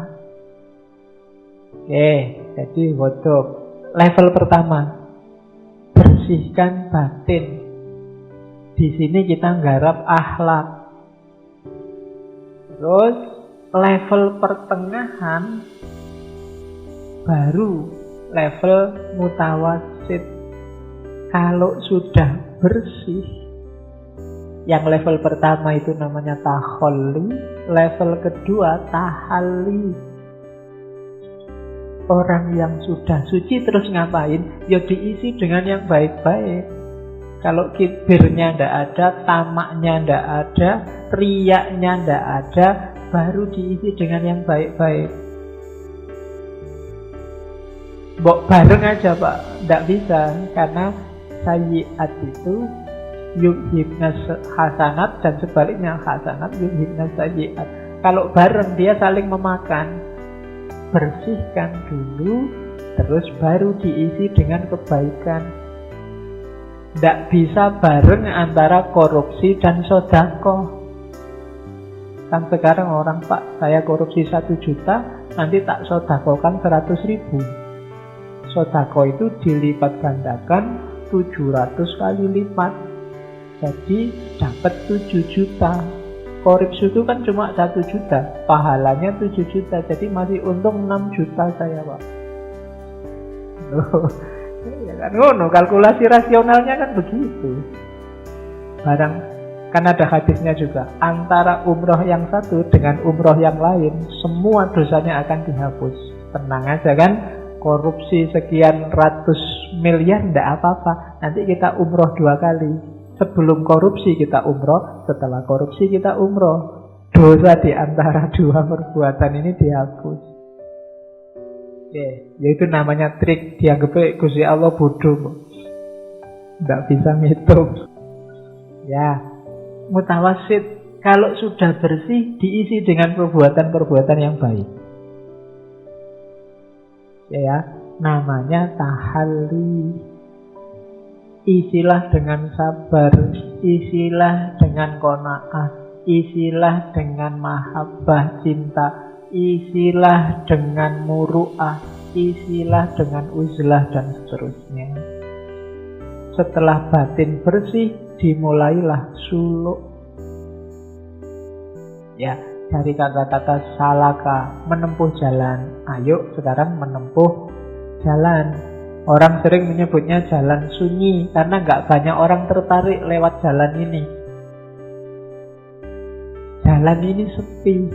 Oke, jadi wudhu. Level pertama, bersihkan batin. Di sini kita nggarap akhlak. Terus level pertengahan baru level mutawasid. Kalau sudah bersih, yang level pertama itu namanya taholli, level kedua tahalli. Orang yang sudah suci terus ngapain? Ya diisi dengan yang baik-baik. Kalau kibirnya ndak ada, tamaknya ndak ada, riaknya ndak ada, baru diisi dengan yang baik-baik. Mbok bareng aja Pak, ndak bisa, karena sayyiat itu yubhibna hasanat dan sebaliknya hasanat yubhibna sayyiat. Kalau bareng dia saling memakan. Bersihkan dulu, terus baru diisi dengan kebaikan. Tidak bisa bareng antara korupsi dan sedekah. Kan sekarang orang, Pak, saya korupsi 1 juta, nanti tak sedekahkan 100.000. Sedekah itu dilipat gandakan 700 kali lipat. Jadi dapat 7 juta. Korupsi itu kan cuma 1 juta, pahalanya 7 juta, jadi masih untung 6 juta saya, Pak. Ya kan ngono, kalkulasi rasionalnya kan begitu. Barang kan ada hadisnya juga, antara umroh yang satu dengan umroh yang lain, semua dosanya akan dihapus. Tenang aja kan, korupsi sekian ratus miliar ndak apa-apa. Nanti kita umroh 2 kali. Sebelum korupsi kita umroh, setelah korupsi kita umroh. Dosa di antara 2 perbuatan ini dihapus. Yaitu namanya trik. Dianggap Gusti Allah bodoh, ndak bisa ngitung. Ya, mutawasid. Kalau sudah bersih, diisi dengan perbuatan-perbuatan yang baik. Ya, namanya tahalli. Isilah dengan sabar, isilah dengan qanaah, isilah dengan mahabbah cinta, isilah dengan muru'ah, isilah dengan uzlah dan seterusnya. Setelah batin bersih, dimulailah suluk. Ya, dari kata-kata salaka, menempuh jalan. Ayo sekarang menempuh jalan. Orang sering menyebutnya jalan sunyi karena nggak banyak orang tertarik lewat jalan ini. Jalan ini sepi.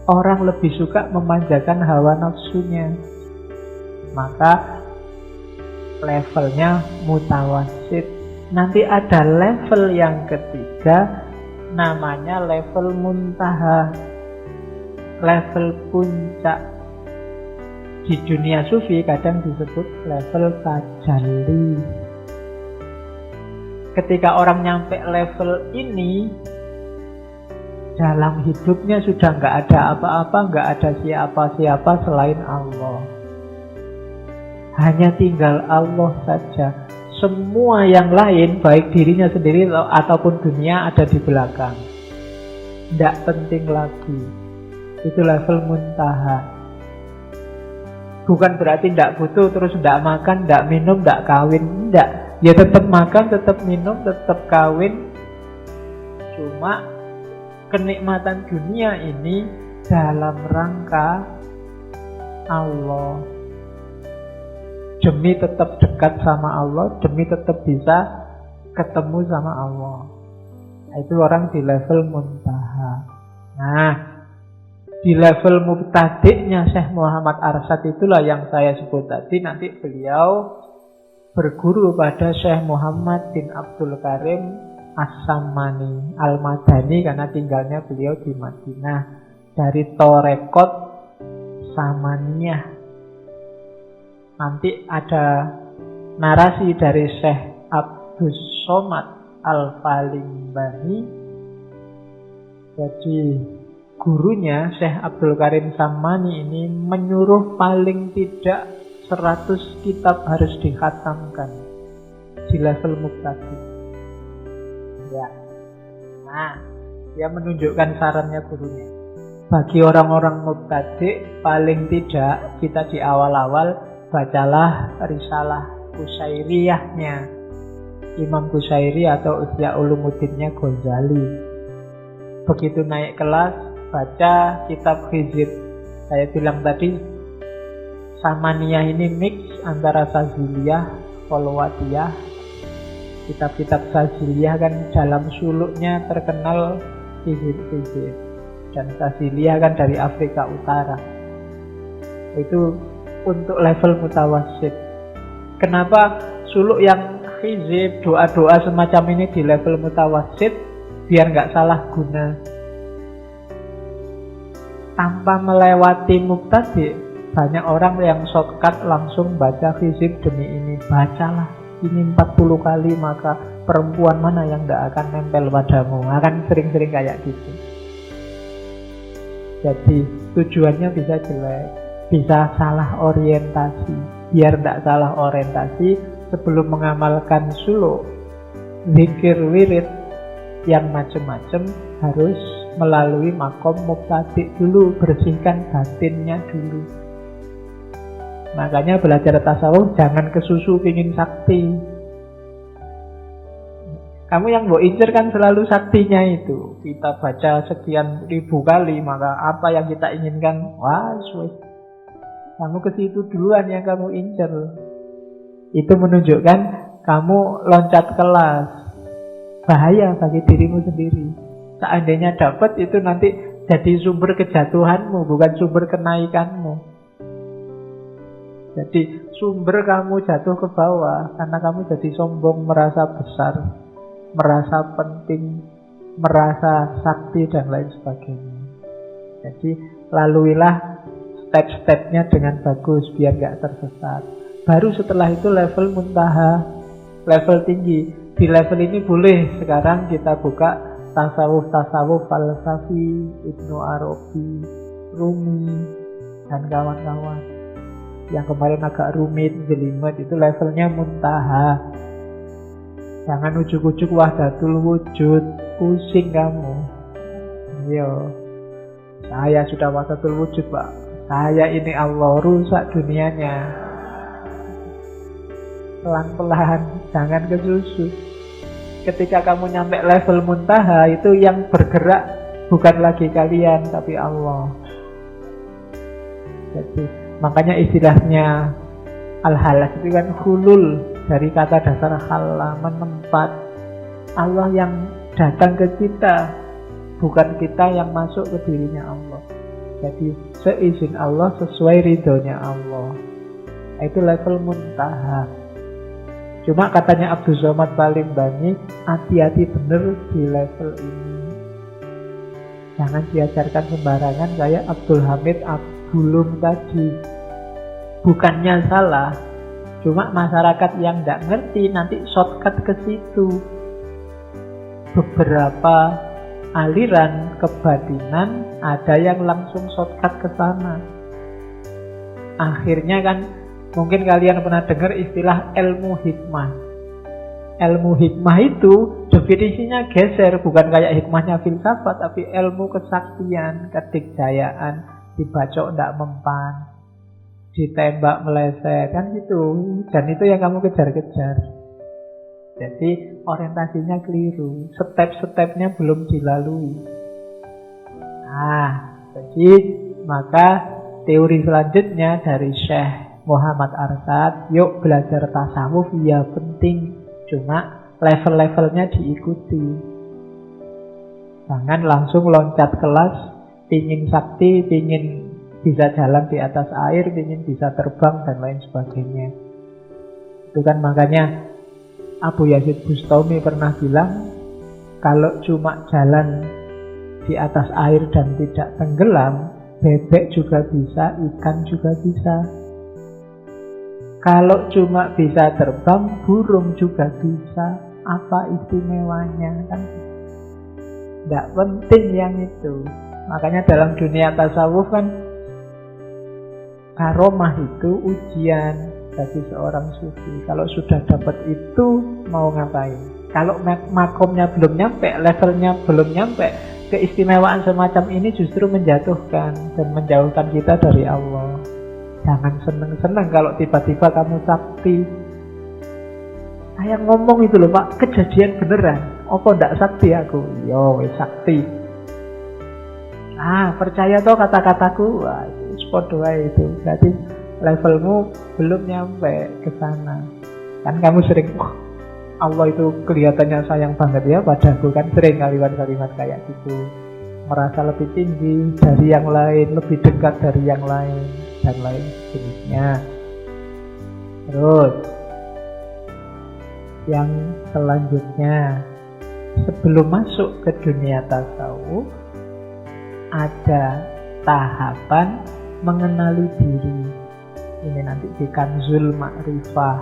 Orang lebih suka memanjakan hawa nafsunya. Maka levelnya mutawasid. Nanti ada level yang ketiga, namanya level muntaha, level puncak. Di dunia sufi kadang disebut level tajalli. Ketika orang nyampe level ini, dalam hidupnya sudah nggak ada apa-apa, nggak ada siapa-siapa selain Allah. Hanya tinggal Allah saja. Semua yang lain, baik dirinya sendiri ataupun dunia, ada di belakang. Tidak penting lagi. Itu level muntaha. Bukan berarti tidak butuh, terus tidak makan, tidak minum, tidak kawin. Tidak. Ya tetap makan, tetap minum, tetap kawin. Cuma kenikmatan dunia ini dalam rangka Allah. Demi tetap dekat sama Allah, demi tetap bisa ketemu sama Allah. Itu orang di level muntaha. Nah, di level mubtadi'nya Syekh Muhammad Arsyad itulah yang saya sebut tadi. Nanti beliau berguru pada Syekh Muhammad bin Abdul Karim As-Sammani Al-Madani, karena tinggalnya beliau di Madinah, dari Torekot Samaniyah. Nanti ada narasi dari Syekh Abdus Somad Al-Falimbani. Jadi gurunya Syekh Abdul Karim Sammani ini menyuruh paling tidak 100 kitab harus dikhatamkan di level mubtadi. Ya. Nah, dia menunjukkan sarannya gurunya. Bagi orang-orang mubtadi, paling tidak kita di awal-awal bacalah risalah Qusairiyahnya Imam Qusairi atau Ihya Ulumuddinnya Ghazali. Begitu naik kelas, baca kitab Hizib. Saya bilang tadi, Samaniyah ini mix antara Saziliyah, Kholwatiyah. Kitab-kitab Saziliyah kan dalam suluknya terkenal Hizib. Dan Saziliyah kan dari Afrika Utara. Itu untuk level mutawassit. Kenapa suluk yang hizib, doa-doa semacam ini di level mutawassit? Biar nggak salah guna. Tanpa melewati mubtadi, banyak orang yang shortcut langsung baca hizib demi ini. Bacalah ini 40 kali, maka perempuan mana yang nggak akan nempel padamu. Akan sering-sering kayak gitu. Jadi tujuannya bisa jelek, bisa salah orientasi. Biar tidak salah orientasi, sebelum mengamalkan suluk, zikir wirid yang macam-macam harus melalui makom mubtadi dulu, bersihkan batinnya dulu. Makanya belajar tasawuf jangan kesusu pingin sakti. Kamu yang mau incer kan selalu saktinya itu. Kita baca sekian ribu kali, maka apa yang kita inginkan, wah suwe. Kamu ke situ duluan yang kamu incer. Itu menunjukkan kamu loncat kelas. Bahaya bagi dirimu sendiri. Seandainya dapat, itu nanti jadi sumber kejatuhanmu, bukan sumber kenaikanmu. Jadi sumber kamu jatuh ke bawah karena kamu jadi sombong, merasa besar, merasa penting, merasa sakti dan lain sebagainya. Jadi laluilah step-stepnya dengan bagus biar gak tersesat. Baru setelah itu level muntaha, level tinggi. Di level ini boleh sekarang kita buka tasawuf falsafi, Ibnu Arabi, Rumi, dan kawan-kawan. Yang kemarin agak rumit, jelimet, itu levelnya muntaha. Jangan ujuk-ujuk wahdatul wujud, pusing kamu. Yo, saya sudah wahdatul wujud, Pak. Saya ini Allah, rusak dunianya. Pelan-pelan, jangan kesusu. Ketika kamu nyampe level muntaha, itu yang bergerak bukan lagi kalian, tapi Allah. Jadi, makanya istilahnya al-halas itu kan hulul, dari kata dasar khala, menempat. Allah yang datang ke kita, bukan kita yang masuk ke dirinya Allah. Jadi seizin Allah, sesuai ridhonya Allah. Itu level muntaha. Cuma katanya Abdus Somad Falimbani, hati-hati bener di level ini. Jangan diajarkan sembarangan kayak Abdul Hamid Abdulum tadi. Bukannya salah, cuma masyarakat yang nggak ngerti nanti shortcut ke situ. Beberapa aliran kebatinan ada yang langsung shortcut ke sana. Akhirnya kan mungkin kalian pernah dengar istilah ilmu hikmah. Ilmu hikmah itu definisinya geser, bukan kayak hikmahnya filsafat, tapi ilmu kesaktian, kedikjayaan, dibacok ndak mempan, ditembak meleset, kan gitu. Dan itu yang kamu kejar-kejar. Jadi orientasinya keliru, step-stepnya belum dilalui. Nah, jadi maka teori selanjutnya dari Syekh Muhammad Arsyad, yuk belajar tasawuf, ya penting. Cuma level-levelnya diikuti. Jangan langsung loncat kelas, pingin sakti, pingin bisa jalan di atas air, pingin bisa terbang, dan lain sebagainya. Itu kan makanya Abu Yazid Bustami pernah bilang, kalau cuma jalan di atas air dan tidak tenggelam, bebek juga bisa, ikan juga bisa. Kalau cuma bisa terbang, burung juga bisa. Apa istimewanya? Kan tidak penting yang itu. Makanya dalam dunia tasawuf kan karomah itu ujian bagi seorang sufi. Kalau sudah dapat itu, mau ngapain? Kalau makomnya belum nyampe, levelnya belum nyampe, keistimewaan semacam ini justru menjatuhkan dan menjauhkan kita dari Allah. Jangan seneng-seneng kalau tiba-tiba kamu sakti. Saya ngomong itu loh Pak, kejadian beneran. Apa ndak sakti aku? Yo, sakti. Percaya toh kata-kataku? Wah, itu podo wae itu. Berarti levelmu belum nyampe ke sana. Kan kamu sering, Allah itu kelihatannya sayang banget ya padaku, kan sering kalimat-kalimat kayak gitu. Merasa lebih tinggi dari yang lain, lebih dekat dari yang lain, dan lain jenisnya. Terus yang selanjutnya, sebelum masuk ke dunia tasawuf, ada tahapan mengenali diri. Ini nanti di Kanzul Ma'rifah.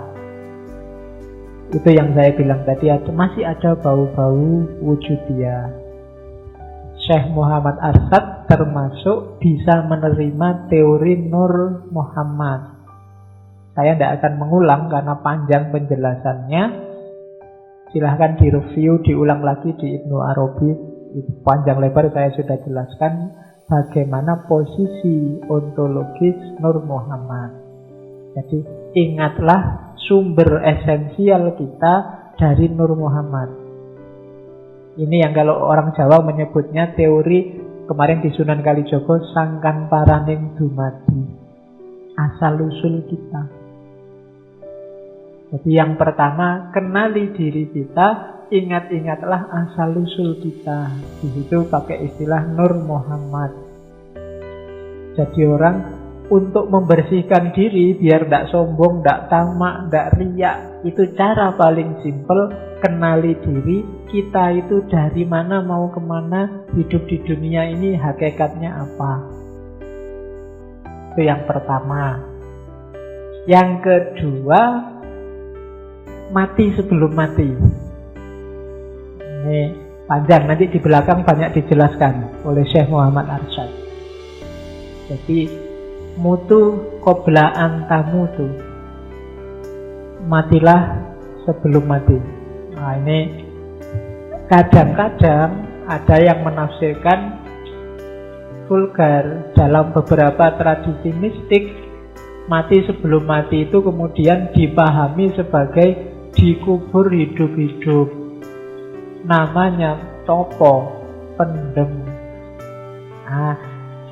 Itu yang saya bilang tadi, masih ada bau-bau wujudiyah. Syekh Muhammad Arsyad termasuk bisa menerima teori Nur Muhammad. Saya tidak akan mengulang karena panjang penjelasannya. Silahkan direview, diulang lagi di Ibnu Arabi. Itu panjang lebar saya sudah jelaskan bagaimana posisi ontologis Nur Muhammad. Jadi ingatlah sumber esensial kita dari Nur Muhammad. Ini yang kalau orang Jawa menyebutnya teori kemarin di Sunan Kalijogo, sangkan paraning dumadi, asal usul kita. Jadi yang pertama, kenali diri kita, ingat-ingatlah asal usul kita. Di situ pakai istilah Nur Muhammad. Jadi orang untuk membersihkan diri biar tidak sombong, tidak tamak, tidak riak, itu cara paling simpel. Kenali diri kita itu dari mana, mau kemana, hidup di dunia ini hakikatnya apa. Itu yang pertama. Yang kedua, mati sebelum mati. Ini panjang, nanti di belakang banyak dijelaskan oleh Syekh Muhammad Arsyad. Jadi mutu qabla anta mutu, matilah sebelum mati. Nah ini kadang-kadang ada yang menafsirkan vulgar. Dalam beberapa tradisi mistik, mati sebelum mati itu kemudian dipahami sebagai dikubur hidup-hidup. Namanya topo, pendem.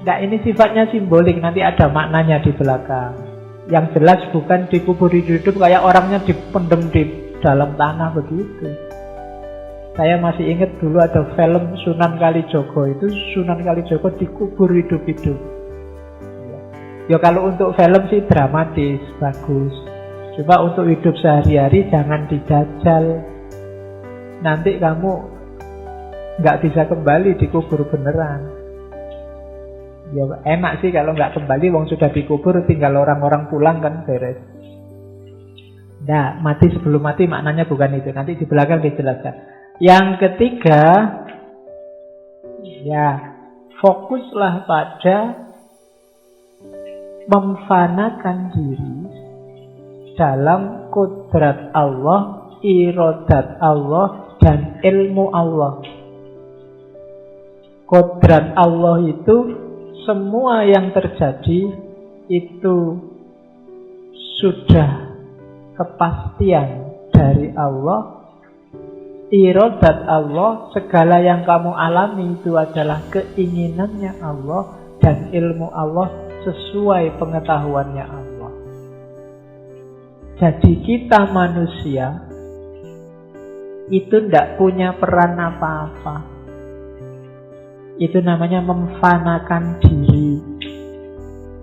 Ini sifatnya simbolik, nanti ada maknanya di belakang. Yang jelas bukan dikubur hidup-hidup kayak orangnya dipendem di dalam tanah begitu. Saya masih ingat dulu ada film Sunan Kalijogo, itu Sunan Kalijogo dikubur hidup-hidup. Ya kalau untuk film sih dramatis, bagus. Coba untuk hidup sehari-hari jangan dijajal. Nanti kamu nggak bisa kembali, dikubur beneran. Ya enak sih kalau nggak kembali, wong sudah dikubur, tinggal orang-orang pulang kan beres. Nah, mati sebelum mati maknanya bukan itu. Nanti di belakang dijelaskan. Yang ketiga, ya fokuslah pada memfanakan diri dalam kodrat Allah, irodat Allah, dan ilmu Allah. Kodrat Allah itu semua yang terjadi itu sudah kepastian dari Allah. Irodat Allah, segala yang kamu alami itu adalah keinginannya Allah, dan ilmu Allah sesuai pengetahuannya Allah. Jadi kita manusia itu tidak punya peran apa-apa. Itu namanya memfanakan diri.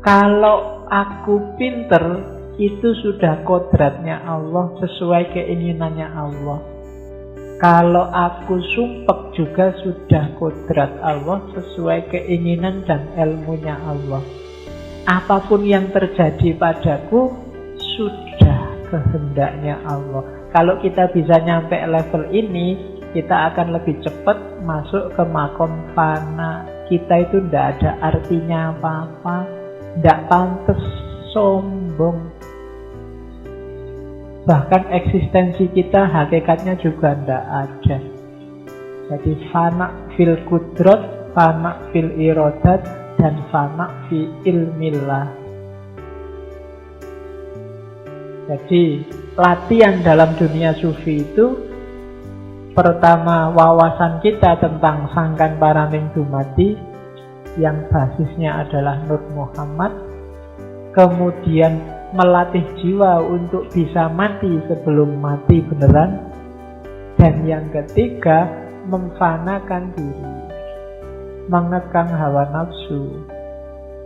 Kalau aku pinter, itu sudah kodratnya Allah, sesuai keinginannya Allah. Kalau aku sumpek juga sudah kodrat Allah, sesuai keinginan dan ilmunya Allah. Apapun yang terjadi padaku sudah kehendaknya Allah. Kalau kita bisa nyampe level ini, kita akan lebih cepat masuk ke makom fana. Kita itu tidak ada artinya apa-apa, tidak pantas sombong. Bahkan eksistensi kita hakikatnya juga tidak ada. Jadi fana fil kudrot, fana fil irodat, dan fana fi ilmillah. Jadi latihan dalam dunia sufi itu, pertama wawasan kita tentang sangkan paraning dumadi yang basisnya adalah Nur Muhammad. Kemudian melatih jiwa untuk bisa mati sebelum mati beneran. Dan yang ketiga, memfanakan diri, mengekang hawa nafsu,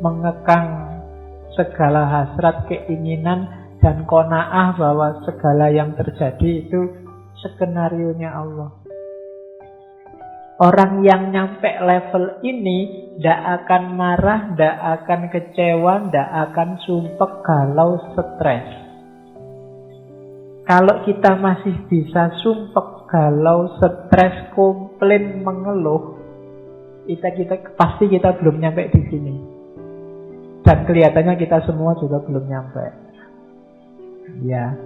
mengekang segala hasrat, keinginan, dan qanaah bahwa segala yang terjadi itu skenarionya Allah. Orang yang nyampe level ini tidak akan marah, tidak akan kecewa, tidak akan sumpek kalau stres. Kalau kita masih bisa sumpek kalau stres, komplain, mengeluh, pasti kita belum nyampe di sini. Dan kelihatannya kita semua juga belum nyampe. Ya.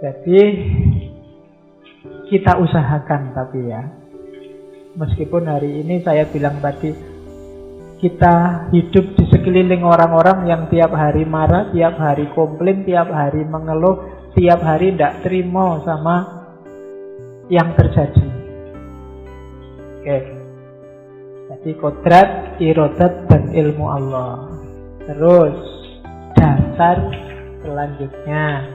Jadi kita usahakan, tapi ya, meskipun hari ini saya bilang tadi, kita hidup di sekeliling orang-orang yang tiap hari marah, tiap hari komplain, tiap hari mengeluh, tiap hari tidak terima sama yang terjadi. Oke. Jadi kodrat, irodat, dan ilmu Allah. Terus dasar selanjutnya.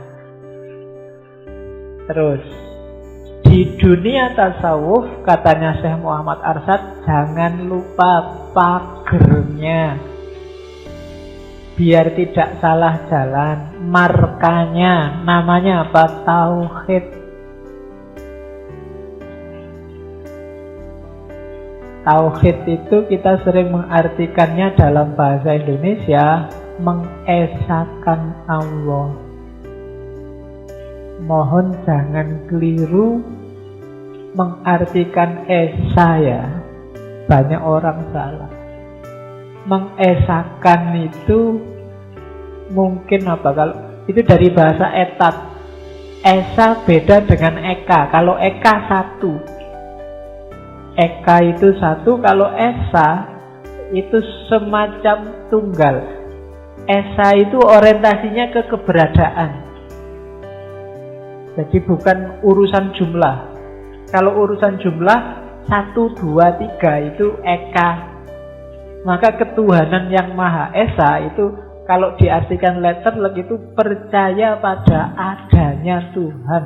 Terus di dunia tasawuf, katanya Syekh Muhammad Arsyad, jangan lupa pagernya, biar tidak salah jalan. Markanya namanya apa? Tauhid. Tauhid itu kita sering mengartikannya dalam bahasa Indonesia mengesahkan Allah. Mohon jangan keliru mengartikan esa ya. Banyak orang salah. Mengesahkan itu mungkin apa? Kalau itu dari bahasa etat. Esa beda dengan eka. Kalau eka satu. Eka itu satu. Kalau esa itu semacam tunggal. Esa itu orientasinya ke keberadaan. Jadi bukan urusan jumlah. Kalau urusan jumlah 1, 2, 3 itu eka. Maka ketuhanan yang Maha Esa itu kalau diartikan letterlek itu percaya pada adanya Tuhan.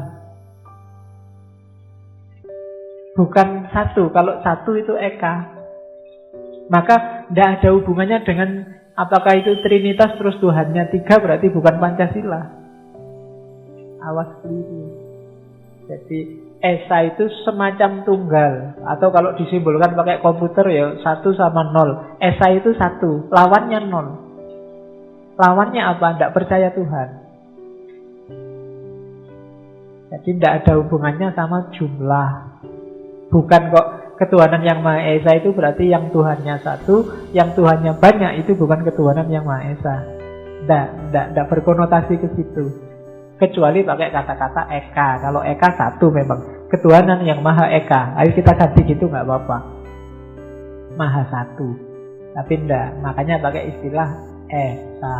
Bukan satu. Kalau satu itu eka. Maka tidak ada hubungannya dengan apakah itu Trinitas terus Tuhannya 3, berarti bukan Pancasila. Awas keliru. Jadi Esa itu semacam tunggal. Atau kalau disimbolkan pakai komputer ya 1 sama 0. Esa itu 1, lawannya 0. Lawannya apa? Tidak percaya Tuhan. Jadi tidak ada hubungannya sama jumlah. Bukan kok ketuhanan yang Maha Esa itu berarti yang Tuhannya 1, yang Tuhannya banyak itu bukan ketuhanan yang Maha Esa. Tidak berkonotasi ke situ. Kecuali pakai kata-kata Eka. Kalau Eka 1 memang ketuhanan yang Maha Eka. Ayo kita ganti gitu nggak apa-apa. Maha 1. Tapi enggak, makanya pakai istilah Esa.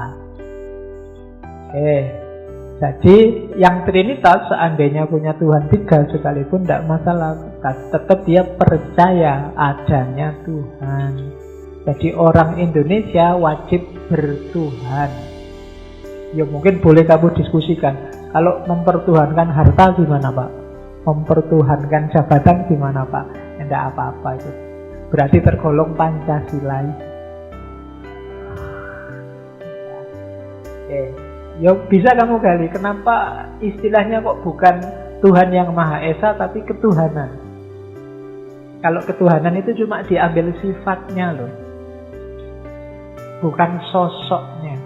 Jadi yang Trinitas seandainya punya Tuhan 3 sekalipun tidak masalah. Tetap dia percaya adanya Tuhan. Jadi orang Indonesia wajib bertuhan. Ya mungkin boleh kamu diskusikan. Kalau mempertuhankan harta gimana Pak? Mempertuhankan jabatan gimana Pak? Tidak apa-apa itu. Berarti tergolong Pancasilais. Ya bisa kamu gali. Kenapa istilahnya kok bukan Tuhan yang Maha Esa tapi ketuhanan? Kalau ketuhanan itu cuma diambil sifatnya loh, bukan sosoknya.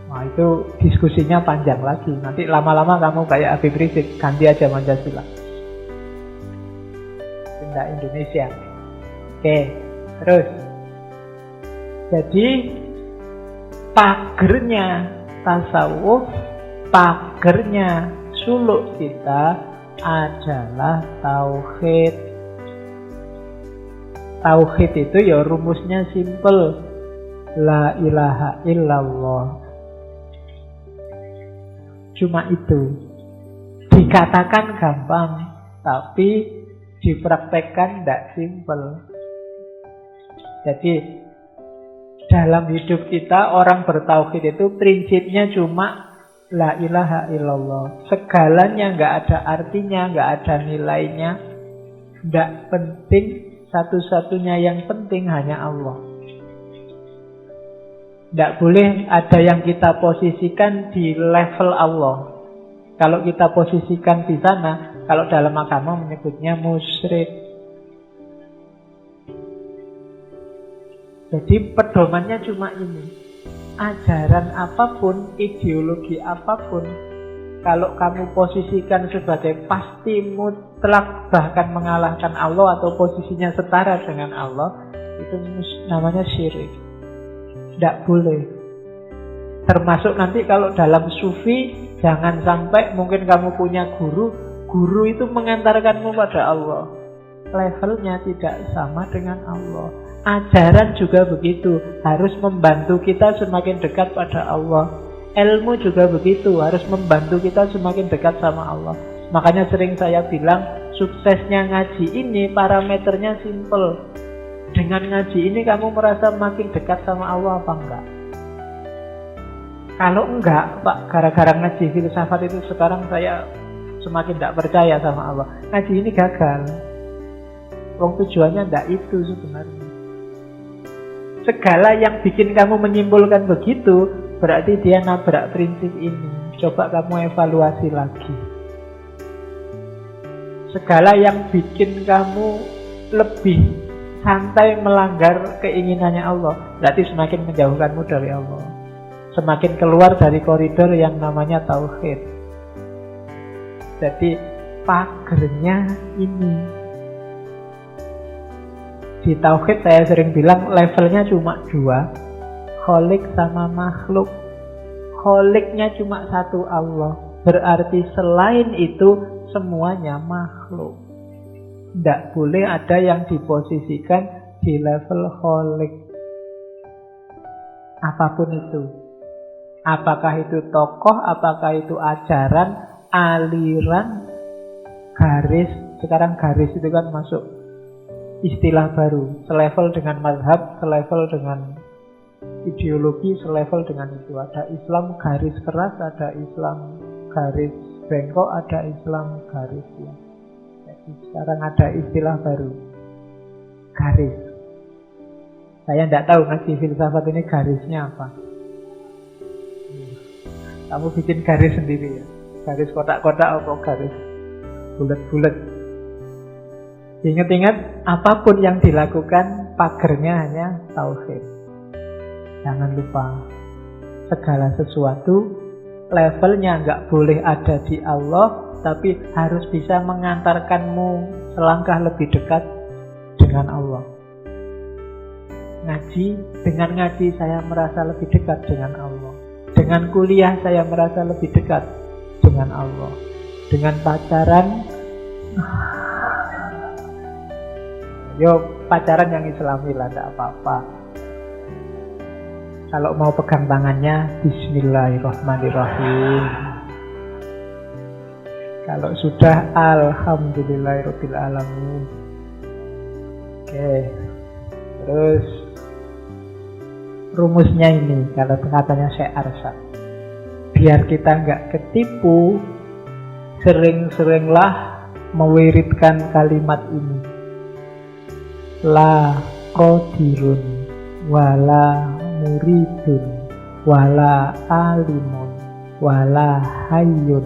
Nah itu diskusinya panjang lagi. Nanti lama-lama kamu kayak Habib Rizik, ganti aja Pancasila. Tindak Indonesia. Oke, terus. Jadi pagernya tasawuf, pagernya suluk kita adalah tauhid. Tauhid itu ya rumusnya simple. La ilaha illallah. Cuma itu. Dikatakan gampang, tapi dipraktekkan tidak simple. Jadi dalam hidup kita orang bertauhid itu prinsipnya cuma la ilaha illallah. Segalanya nggak ada artinya, nggak ada nilainya, nggak penting. Satu-satunya yang penting hanya Allah. Tidak boleh ada yang kita posisikan di level Allah. Kalau kita posisikan di sana, kalau dalam agama menyebutnya musyrik. Jadi pedomannya cuma ini. Ajaran apapun, ideologi apapun, kalau kamu posisikan sebagai pasti mutlak bahkan mengalahkan Allah atau posisinya setara dengan Allah, itu namanya syirik. Tidak boleh. Termasuk nanti kalau dalam sufi, jangan sampai mungkin kamu punya guru, guru itu mengantarkanmu pada Allah. Levelnya tidak sama dengan Allah. Ajaran juga begitu, harus membantu kita semakin dekat pada Allah. Ilmu juga begitu, harus membantu kita semakin dekat sama Allah. Makanya sering saya bilang, suksesnya ngaji ini parameternya simple. Dengan ngaji ini kamu merasa makin dekat sama Allah apa enggak? Kalau enggak, Pak, gara-gara ngaji filsafat itu sekarang saya semakin tidak percaya sama Allah. Ngaji ini gagal. Wong tujuannya enggak itu sebenarnya. Segala yang bikin kamu menyimpulkan begitu, berarti dia nabrak prinsip ini. Coba kamu evaluasi lagi. Segala yang bikin kamu lebih santai melanggar keinginannya Allah, berarti semakin menjauhkanmu dari Allah. Semakin keluar dari koridor yang namanya tauhid. Jadi pagernya ini. Di tauhid saya sering bilang levelnya cuma 2. Kholik sama makhluk. Kholiknya cuma satu Allah. Berarti selain itu semuanya makhluk. Tidak boleh ada yang diposisikan di level kholik. Apapun itu. Apakah itu tokoh, apakah itu ajaran, aliran, garis. Sekarang garis itu kan masuk istilah baru. Selevel dengan mazhab, selevel dengan ideologi, selevel dengan itu. Ada Islam garis keras, ada Islam garis bengkok, ada Islam garis ya. Sekarang ada istilah baru, garis. Saya tidak tahu ngaji filsafat ini garisnya apa. Kamu bikin garis sendiri ya. Garis kotak-kotak atau garis bulat-bulat. Ingat-ingat, apapun yang dilakukan pagernya hanya tauhid. Jangan lupa, segala sesuatu levelnya nggak boleh ada di Allah, tapi harus bisa mengantarkanmu selangkah lebih dekat dengan Allah. Ngaji, dengan ngaji saya merasa lebih dekat dengan Allah. Dengan kuliah saya merasa lebih dekat dengan Allah. Dengan pacaran, pacaran yang Islami lah, tidak apa-apa. Kalau mau pegang tangannya, Bismillahirrahmanirrahim. Kalau sudah, Alhamdulillahirrahmanirrahim. Oke. Terus rumusnya ini, kalau katanya Syekh Arsyad, biar kita nggak ketipu, sering-seringlah mewiridkan kalimat ini. La qadirun wala muridun wala alimun wala hayyun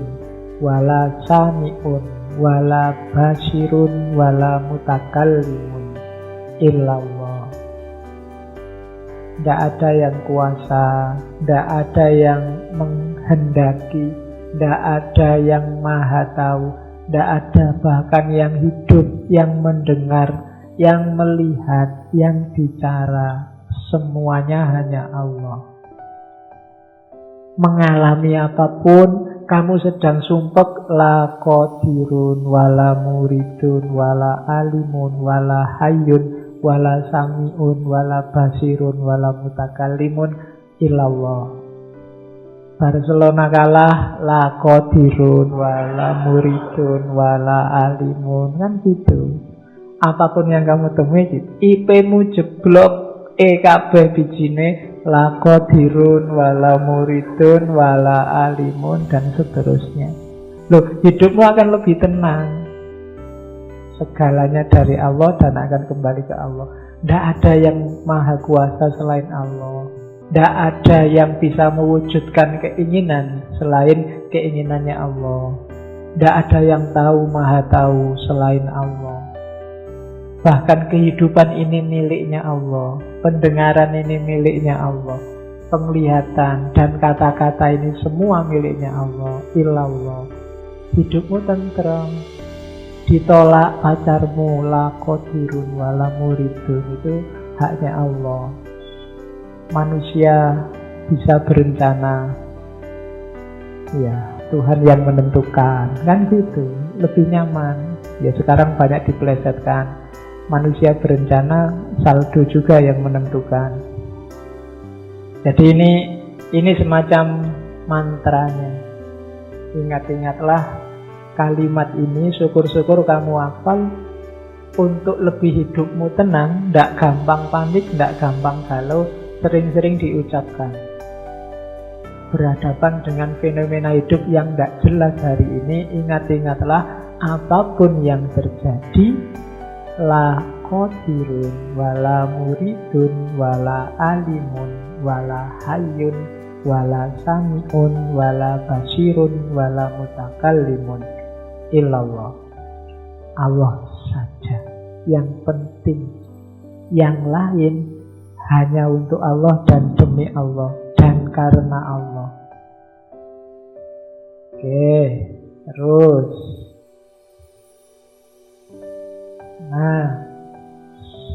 wala sami'un wala basirun wala mutakallimun illallah. Tidak ada yang kuasa, tidak ada yang menghendaki, tidak ada yang maha tahu, tidak ada bahkan yang hidup, yang mendengar, yang melihat, yang bicara. Semuanya hanya Allah. Mengalami apapun, kamu sedang sumpek, la qadirun wala muridun wala alimun wala hayyun wala sami'un wala basirun wala mutakallimun illallah. Barcelona kalah, la qadirun wala muridun wala alimun, kan gitu. Apapun yang kamu temui, IP-mu jeblok, kabeh bijine, la qadirun wala muridun wala alimun, dan seterusnya. Loh, hidupmu akan lebih tenang. Segalanya dari Allah dan akan kembali ke Allah. Tidak ada yang maha kuasa selain Allah. Tidak ada yang bisa mewujudkan keinginan selain keinginannya Allah. Tidak ada yang tahu, maha tahu selain Allah. Bahkan kehidupan ini miliknya Allah. Pendengaran ini miliknya Allah. Penglihatan dan kata-kata ini semua miliknya Allah. Illallah. Hidupmu tenteram. Ditolak pacarmu, la qadirun wala muridun, itu haknya Allah. Manusia bisa berencana, ya Tuhan yang menentukan, kan gitu, lebih nyaman. Ya sekarang banyak dipelesetkan, manusia berencana, saldo juga yang menentukan. Jadi ini semacam mantranya. Ingat-ingatlah kalimat ini, syukur-syukur kamu hafal untuk lebih hidupmu tenang, tidak gampang panik, tidak gampang galau, sering-sering diucapkan. Berhadapan dengan fenomena hidup yang tidak jelas hari ini, ingat-ingatlah apapun yang terjadi, la qadirun wala muridun wala alimun wala hayyun wala sami'un wala basirun wala mutakallimun illallah. Allah saja yang penting. Yang lain hanya untuk Allah dan demi Allah dan karena Allah. Oke, terus. Nah,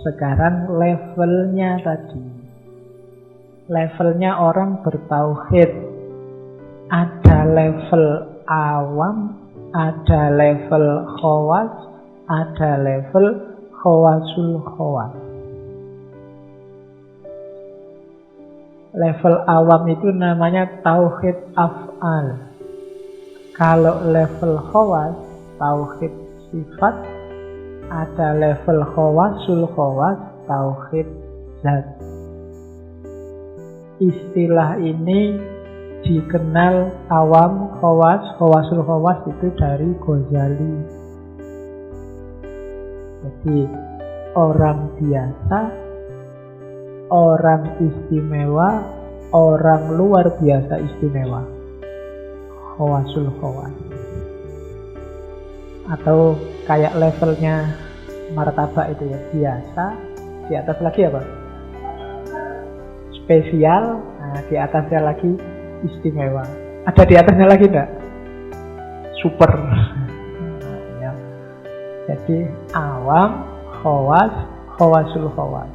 sekarang levelnya tadi. Levelnya orang bertauhid. Ada level awam, ada level khawas, ada level khawasul khawas. Level awam itu namanya tauhid af'al. Kalau level khawas, tauhid sifat. Ada level khawasul khawas, tauhid zat. Istilah ini dikenal awam, khawas, khawasul khawas itu dari Ghazali. Jadi orang biasa, orang istimewa, orang luar biasa istimewa. Khawasul khawas. Atau kayak levelnya martabak itu ya, biasa, di atas lagi apa? Spesial, nah di atasnya lagi istimewa. Ada di atasnya lagi enggak? Super. Ya. Jadi awam, khawas, khawasul khawas.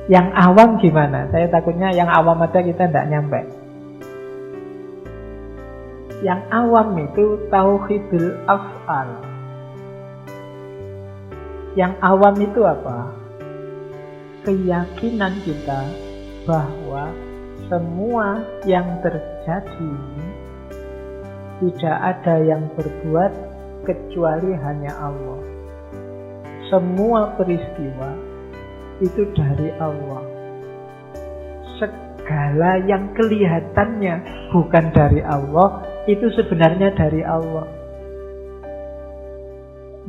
Yang awam gimana? Saya takutnya yang awam aja kita enggak nyampe. Yang awam itu tauhidul af'al. Yang awam itu apa? Keyakinan kita bahwa semua yang terjadi tidak ada yang berbuat kecuali hanya Allah. Semua peristiwa itu dari Allah. Segala yang kelihatannya bukan dari Allah, itu sebenarnya dari Allah.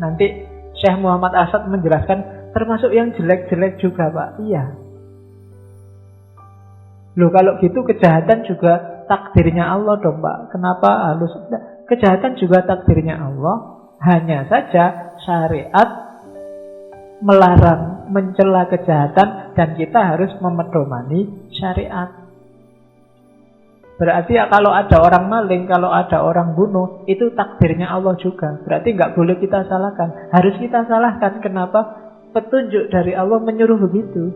Nanti Syekh Muhammad Asad menjelaskan termasuk yang jelek-jelek juga, Pak. Iya. Loh kalau gitu kejahatan juga takdirnya Allah dong, Pak. Kenapa halus? Kejahatan juga takdirnya Allah. Hanya saja syariat melarang, mencela kejahatan, dan kita harus memedomani syariat. Berarti ya kalau ada orang maling, kalau ada orang bunuh, itu takdirnya Allah juga. Berarti nggak boleh kita salahkan. Harus kita salahkan. Kenapa? Petunjuk dari Allah menyuruh begitu.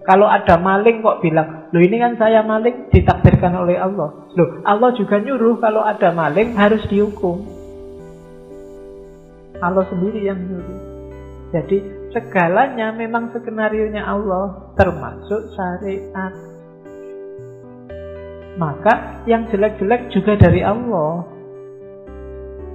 Kalau ada maling kok bilang, loh ini kan saya maling, ditakdirkan oleh Allah. Loh Allah juga nyuruh kalau ada maling harus dihukum. Allah sendiri yang nyuruh. Jadi segalanya memang skenarionya Allah, termasuk syariat. Maka yang jelek-jelek juga dari Allah.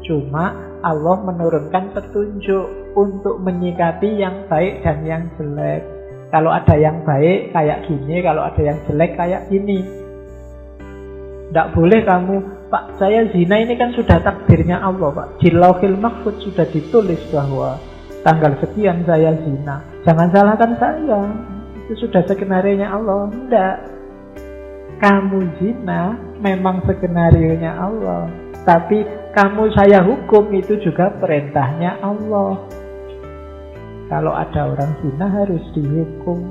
Cuma Allah menurunkan petunjuk untuk menyikapi yang baik dan yang jelek. Kalau ada yang baik kayak gini, kalau ada yang jelek kayak gini. Tidak boleh kamu, Pak saya zina, ini kan sudah takdirnya Allah, Pak. Di Lauhil Mahfuz sudah ditulis bahwa tanggal sekian saya zina. Jangan salahkan saya, itu sudah skenarionya Allah. Tidak. Kamu zina memang skenarionya Allah, tapi kamu saya hukum itu juga perintahnya Allah. Kalau ada orang zina harus dihukum.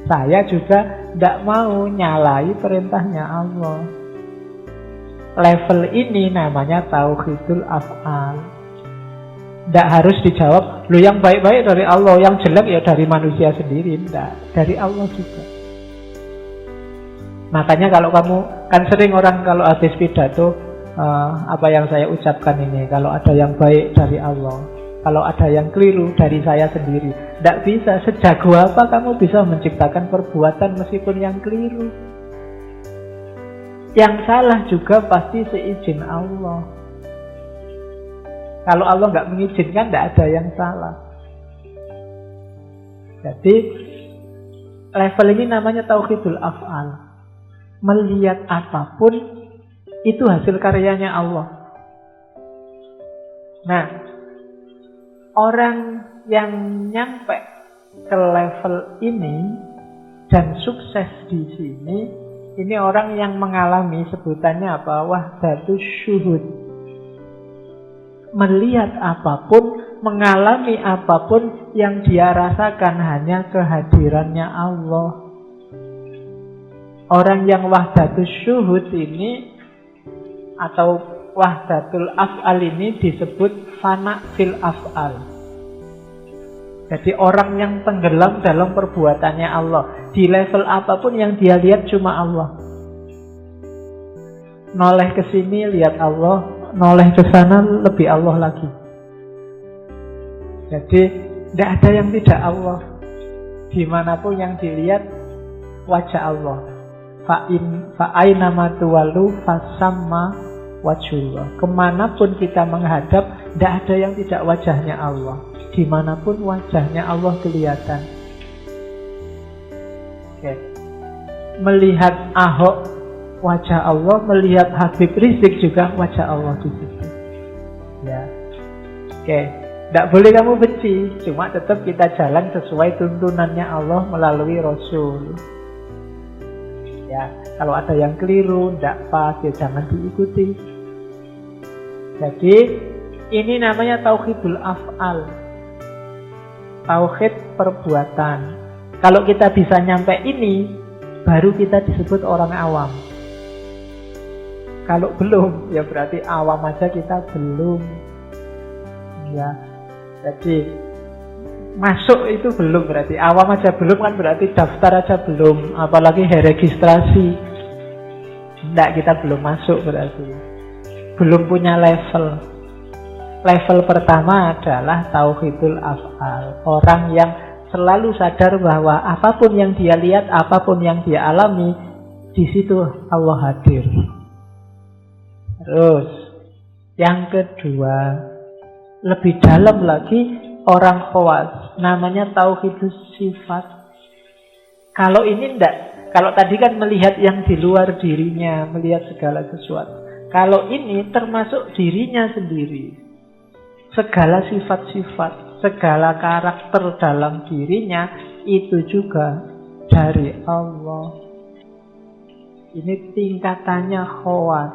Saya juga tidak mau nyalahi perintahnya Allah. Level ini namanya tauhidul af'al. Tidak harus dijawab, lo yang baik-baik dari Allah, yang jelek ya dari manusia sendiri. Tidak, dari Allah juga. Makanya kalau kamu, kan sering orang kalau habis pidato, apa yang saya ucapkan ini, kalau ada yang baik dari Allah, kalau ada yang keliru dari saya sendiri. Tidak bisa, sejago apa kamu bisa menciptakan perbuatan meskipun yang keliru. Yang salah juga pasti seizin Allah. Kalau Allah nggak mengizinkan, tidak ada yang salah. Jadi level ini namanya tauhidul af'al. Melihat apapun itu hasil karyanya Allah. Nah, orang yang nyampe ke level ini dan sukses di sini, ini orang yang mengalami sebutannya apa? Wahdatus syuhud. Melihat apapun, mengalami apapun, yang dia rasakan hanya kehadirannya Allah. Orang yang wahdatus syuhud ini atau wahdatul af'al ini disebut fana fil af'al. Jadi orang yang tenggelam dalam perbuatannya Allah. Di level apapun yang dia lihat cuma Allah. Noleh ke sini lihat Allah, noleh ke sana lebih Allah lagi. Jadi tidak ada yang tidak Allah. Dimanapun yang dilihat wajah Allah. Fa'ainama tuwalu fasamma wajhullah. Kemanapun kita menghadap, tidak ada yang tidak wajahnya Allah. Dimanapun wajahnya Allah kelihatan. Oke. Melihat Ahok wajah Allah, melihat Habib Rizik juga wajah Allah di situ. Ya. Oke. Tidak boleh kamu benci, cuma tetap kita jalan sesuai tuntunannya Allah melalui Rasul. Ya, kalau ada yang keliru, tidak pas, ya jangan diikuti. Jadi ini namanya tauhidul af'al, tauhid perbuatan. Kalau kita bisa nyampe ini, baru kita disebut orang awam. Kalau belum, ya berarti awam aja kita belum. Ya, jadi masuk itu belum, berarti awam aja belum, kan berarti daftar aja belum, apalagi registrasi. Enggak, kita belum masuk berarti. Belum punya level. Level pertama adalah tauhidul af'al. Orang yang selalu sadar bahwa apapun yang dia lihat, apapun yang dia alami, di situ Allah hadir. Terus, yang kedua, lebih dalam lagi orang khawas, namanya tauhidus sifat. Kalau ini enggak, kalau tadi kan melihat yang di luar dirinya, melihat segala sesuatu. Kalau ini termasuk dirinya sendiri. Segala sifat-sifat, segala karakter dalam dirinya itu juga dari Allah. Ini tingkatannya khawas.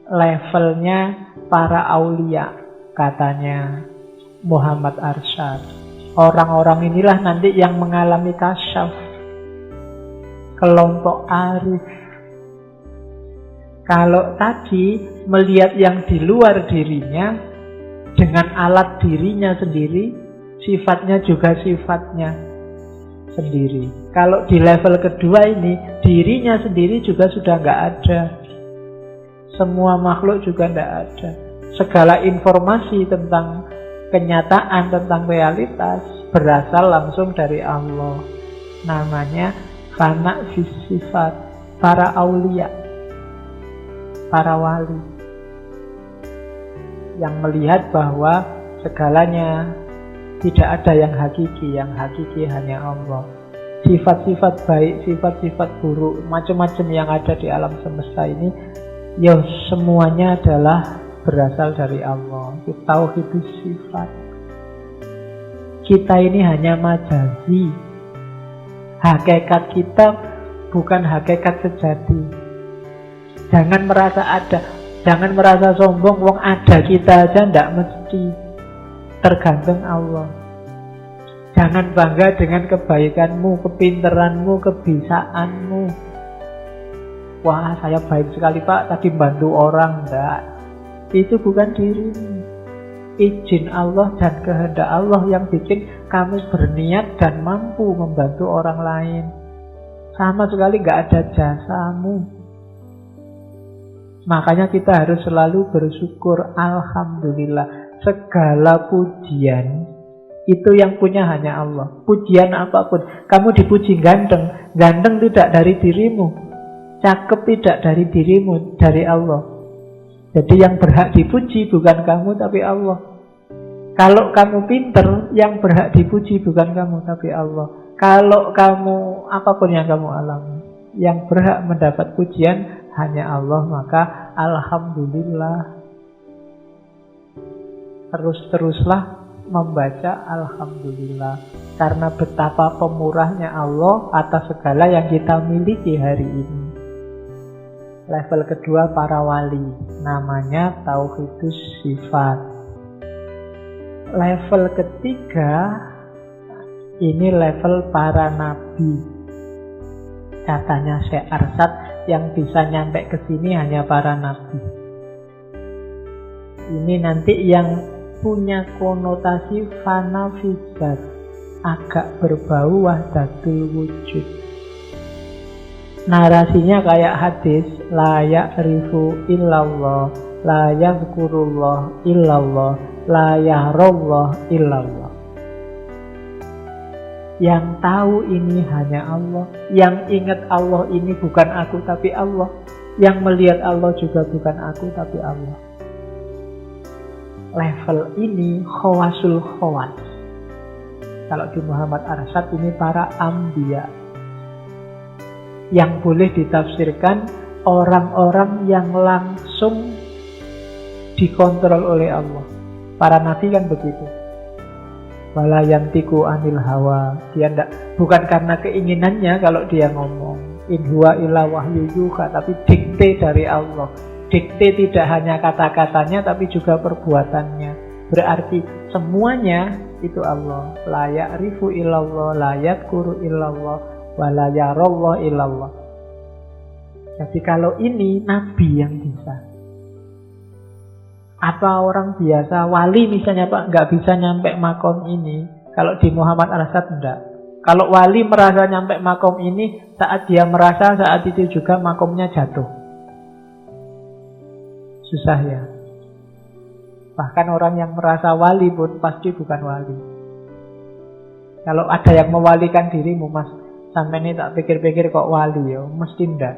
Levelnya para aulia, katanya Muhammad Arsyad. Orang-orang inilah nanti yang mengalami kasyaf, kelompok arif. Kalau tadi melihat yang di luar dirinya dengan alat dirinya sendiri, sifatnya juga sifatnya sendiri. Kalau di level kedua ini, dirinya sendiri juga sudah nggak ada. Semua makhluk juga nggak ada. Segala informasi tentang kenyataan, tentang realitas berasal langsung dari Allah. Namanya fana fis sifat, para aulia, para wali yang melihat bahwa segalanya tidak ada yang hakiki hanya Allah. Sifat-sifat baik, sifat-sifat buruk, macam-macam yang ada di alam semesta ini, ya semuanya adalah berasal dari Allah. Itu tauhidus sifat. Kita ini hanya majazi. Hakikat kita bukan hakikat sejati. Jangan merasa ada, jangan merasa sombong, wong ada kita aja ndak mesti, tergantung Allah. Jangan bangga dengan kebaikanmu, kepinteranmu, kebisaanmu. Wah, saya baik sekali Pak, tadi bantu orang. Ndak, itu bukan dirimu. Izin Allah dan kehendak Allah yang bikin kamu berniat dan mampu membantu orang lain. Sama sekali nggak ada jasamu. Makanya kita harus selalu bersyukur. Alhamdulillah, segala pujian itu yang punya hanya Allah. Pujian apapun, kamu dipuji ganteng, ganteng tidak dari dirimu, cakep tidak dari dirimu, dari Allah. Jadi yang berhak dipuji bukan kamu tapi Allah. Kalau kamu pinter, yang berhak dipuji bukan kamu tapi Allah. Kalau kamu apapun yang kamu alami, yang berhak mendapat pujian hanya Allah, maka alhamdulillah. Terus-teruslah membaca alhamdulillah, karena betapa pemurahnya Allah atas segala yang kita miliki hari ini. Level kedua para wali, namanya tauhidus sifat. Level ketiga, ini level para nabi. Katanya Syekh Arsyad, yang bisa nyampe ke sini hanya para nabi. Ini nanti yang punya konotasi fana fizat, agak berbau wahdatul wujud. Narasinya kayak hadis, la ya'rifu illallah, la yazkurullah illallah, la yahrallah illallah. Yang tahu ini hanya Allah. Yang ingat Allah ini bukan aku tapi Allah. Yang melihat Allah juga bukan aku tapi Allah. Level ini khawasul khawas. Kalau di Muhammad Arsyad ini para ambiya. Yang boleh ditafsirkan orang-orang yang langsung dikontrol oleh Allah. Para nabi kan begitu. Wala yantiku anil hawa. Dia bukan karena keinginannya kalau dia ngomong. In huwa illa wahyu yuha, tapi dikte dari Allah. dikte tidak hanya kata-katanya tapi juga perbuatannya. Berarti semuanya itu Allah. La ya'rifu illallah, la yadhkuru illallah, wa la yarallah illallah. Jadi kalau ini Nabi yang bisa. Apa orang biasa, wali misalnya Pak, nggak bisa nyampe makom ini. Kalau di Muhammad Arsyad enggak. Kalau wali merasa nyampe makom ini, saat dia merasa saat itu juga makomnya jatuh. Susah ya. Bahkan orang yang merasa wali pun pasti bukan wali. Kalau ada yang mewalikan dirimu, Mas, sampai ini tak pikir-pikir kok wali ya, mesti enggak.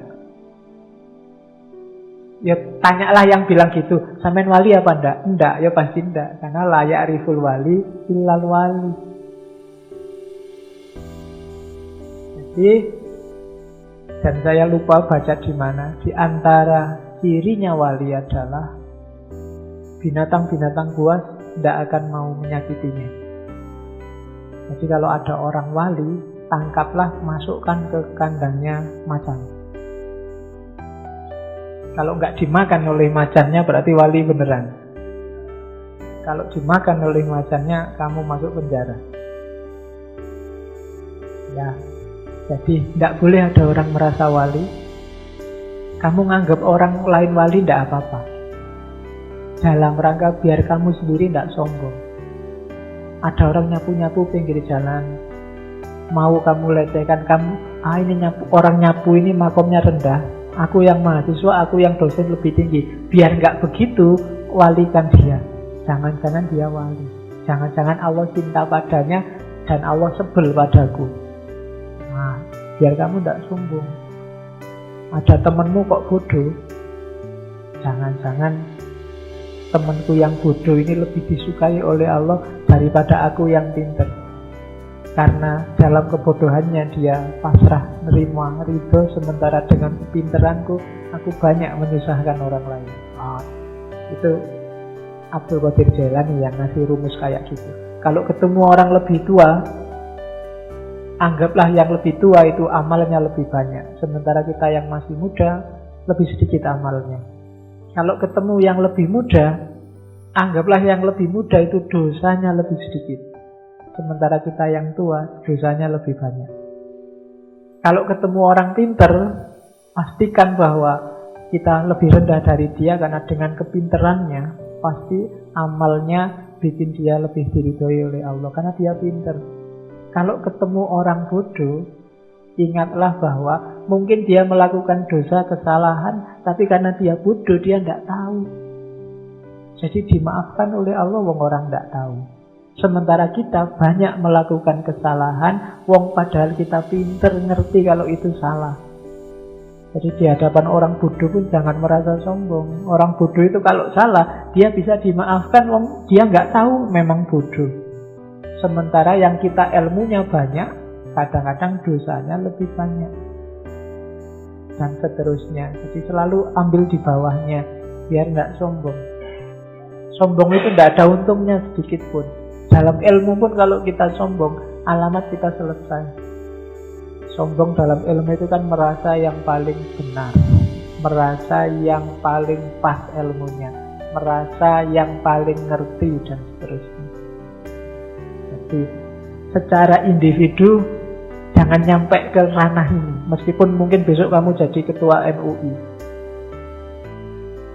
Ya tanyalah yang bilang gitu, sampean wali apa enggak? Enggak, ya pasti enggak. Karena la ya'riful wali illal wali. Jadi, dan saya lupa baca di mana, di antara cirinya wali adalah binatang-binatang buas tidak akan mau menyakitinya. Jadi kalau ada orang wali, tangkaplah, masukkan ke kandangnya macan. Kalau nggak dimakan oleh macannya berarti wali beneran. Kalau dimakan oleh macannya, kamu masuk penjara. Ya, jadi tidak boleh ada orang merasa wali. Kamu nganggap orang lain wali tidak apa-apa. Dalam rangka biar kamu sendiri tidak sombong. Ada orang nyapu-nyapu pinggir jalan, mau kamu lecehkan, kamu, ini nyapu, orang nyapu ini makomnya rendah, aku yang mahasiswa, aku yang dosen lebih tinggi. Biar nggak begitu, walikan dia. Jangan-jangan dia wali. Jangan-jangan Allah cinta padanya dan Allah sebel padaku. Nah, biar kamu tidak sombong. Ada temenmu kok bodoh, jangan-jangan temanku yang bodoh ini lebih disukai oleh Allah daripada aku yang pintar. Karena dalam kebodohannya dia pasrah, nerima, ridho, sementara dengan kepintaranku aku banyak menyusahkan orang lain. Itu Abdul Qadir Jailani yang ngasih rumus kayak gitu. Kalau ketemu orang lebih tua, anggaplah yang lebih tua itu amalnya lebih banyak, sementara kita yang masih muda lebih sedikit amalnya. Kalau ketemu yang lebih muda, anggaplah yang lebih muda itu dosanya lebih sedikit, sementara kita yang tua dosanya lebih banyak. Kalau ketemu orang pintar, pastikan bahwa kita lebih rendah dari dia, karena dengan kepintarannya pasti amalnya bikin dia lebih diridhoi oleh Allah karena dia pintar. Kalau ketemu orang bodoh, ingatlah bahwa mungkin dia melakukan dosa, kesalahan, tapi karena dia bodoh, dia tidak tahu. Jadi dimaafkan oleh Allah, wong orang tidak tahu. Sementara kita banyak melakukan kesalahan, wong padahal kita pinter, ngerti kalau itu salah. Jadi di hadapan orang bodoh pun jangan merasa sombong. Orang bodoh itu kalau salah, dia bisa dimaafkan, wong dia nggak tahu memang bodoh. Sementara yang kita ilmunya banyak, kadang-kadang dosanya lebih banyak. Dan seterusnya. Jadi selalu ambil di bawahnya, biar nggak sombong. Sombong itu tidak ada untungnya sedikit pun. Dalam ilmu pun kalau kita sombong, alamat kita selesai. Sombong dalam ilmu itu kan merasa yang paling benar, merasa yang paling pas ilmunya, merasa yang paling ngerti, dan seterusnya. Jadi secara individu jangan nyampe ke ranah ini. Meskipun mungkin besok kamu jadi ketua MUI,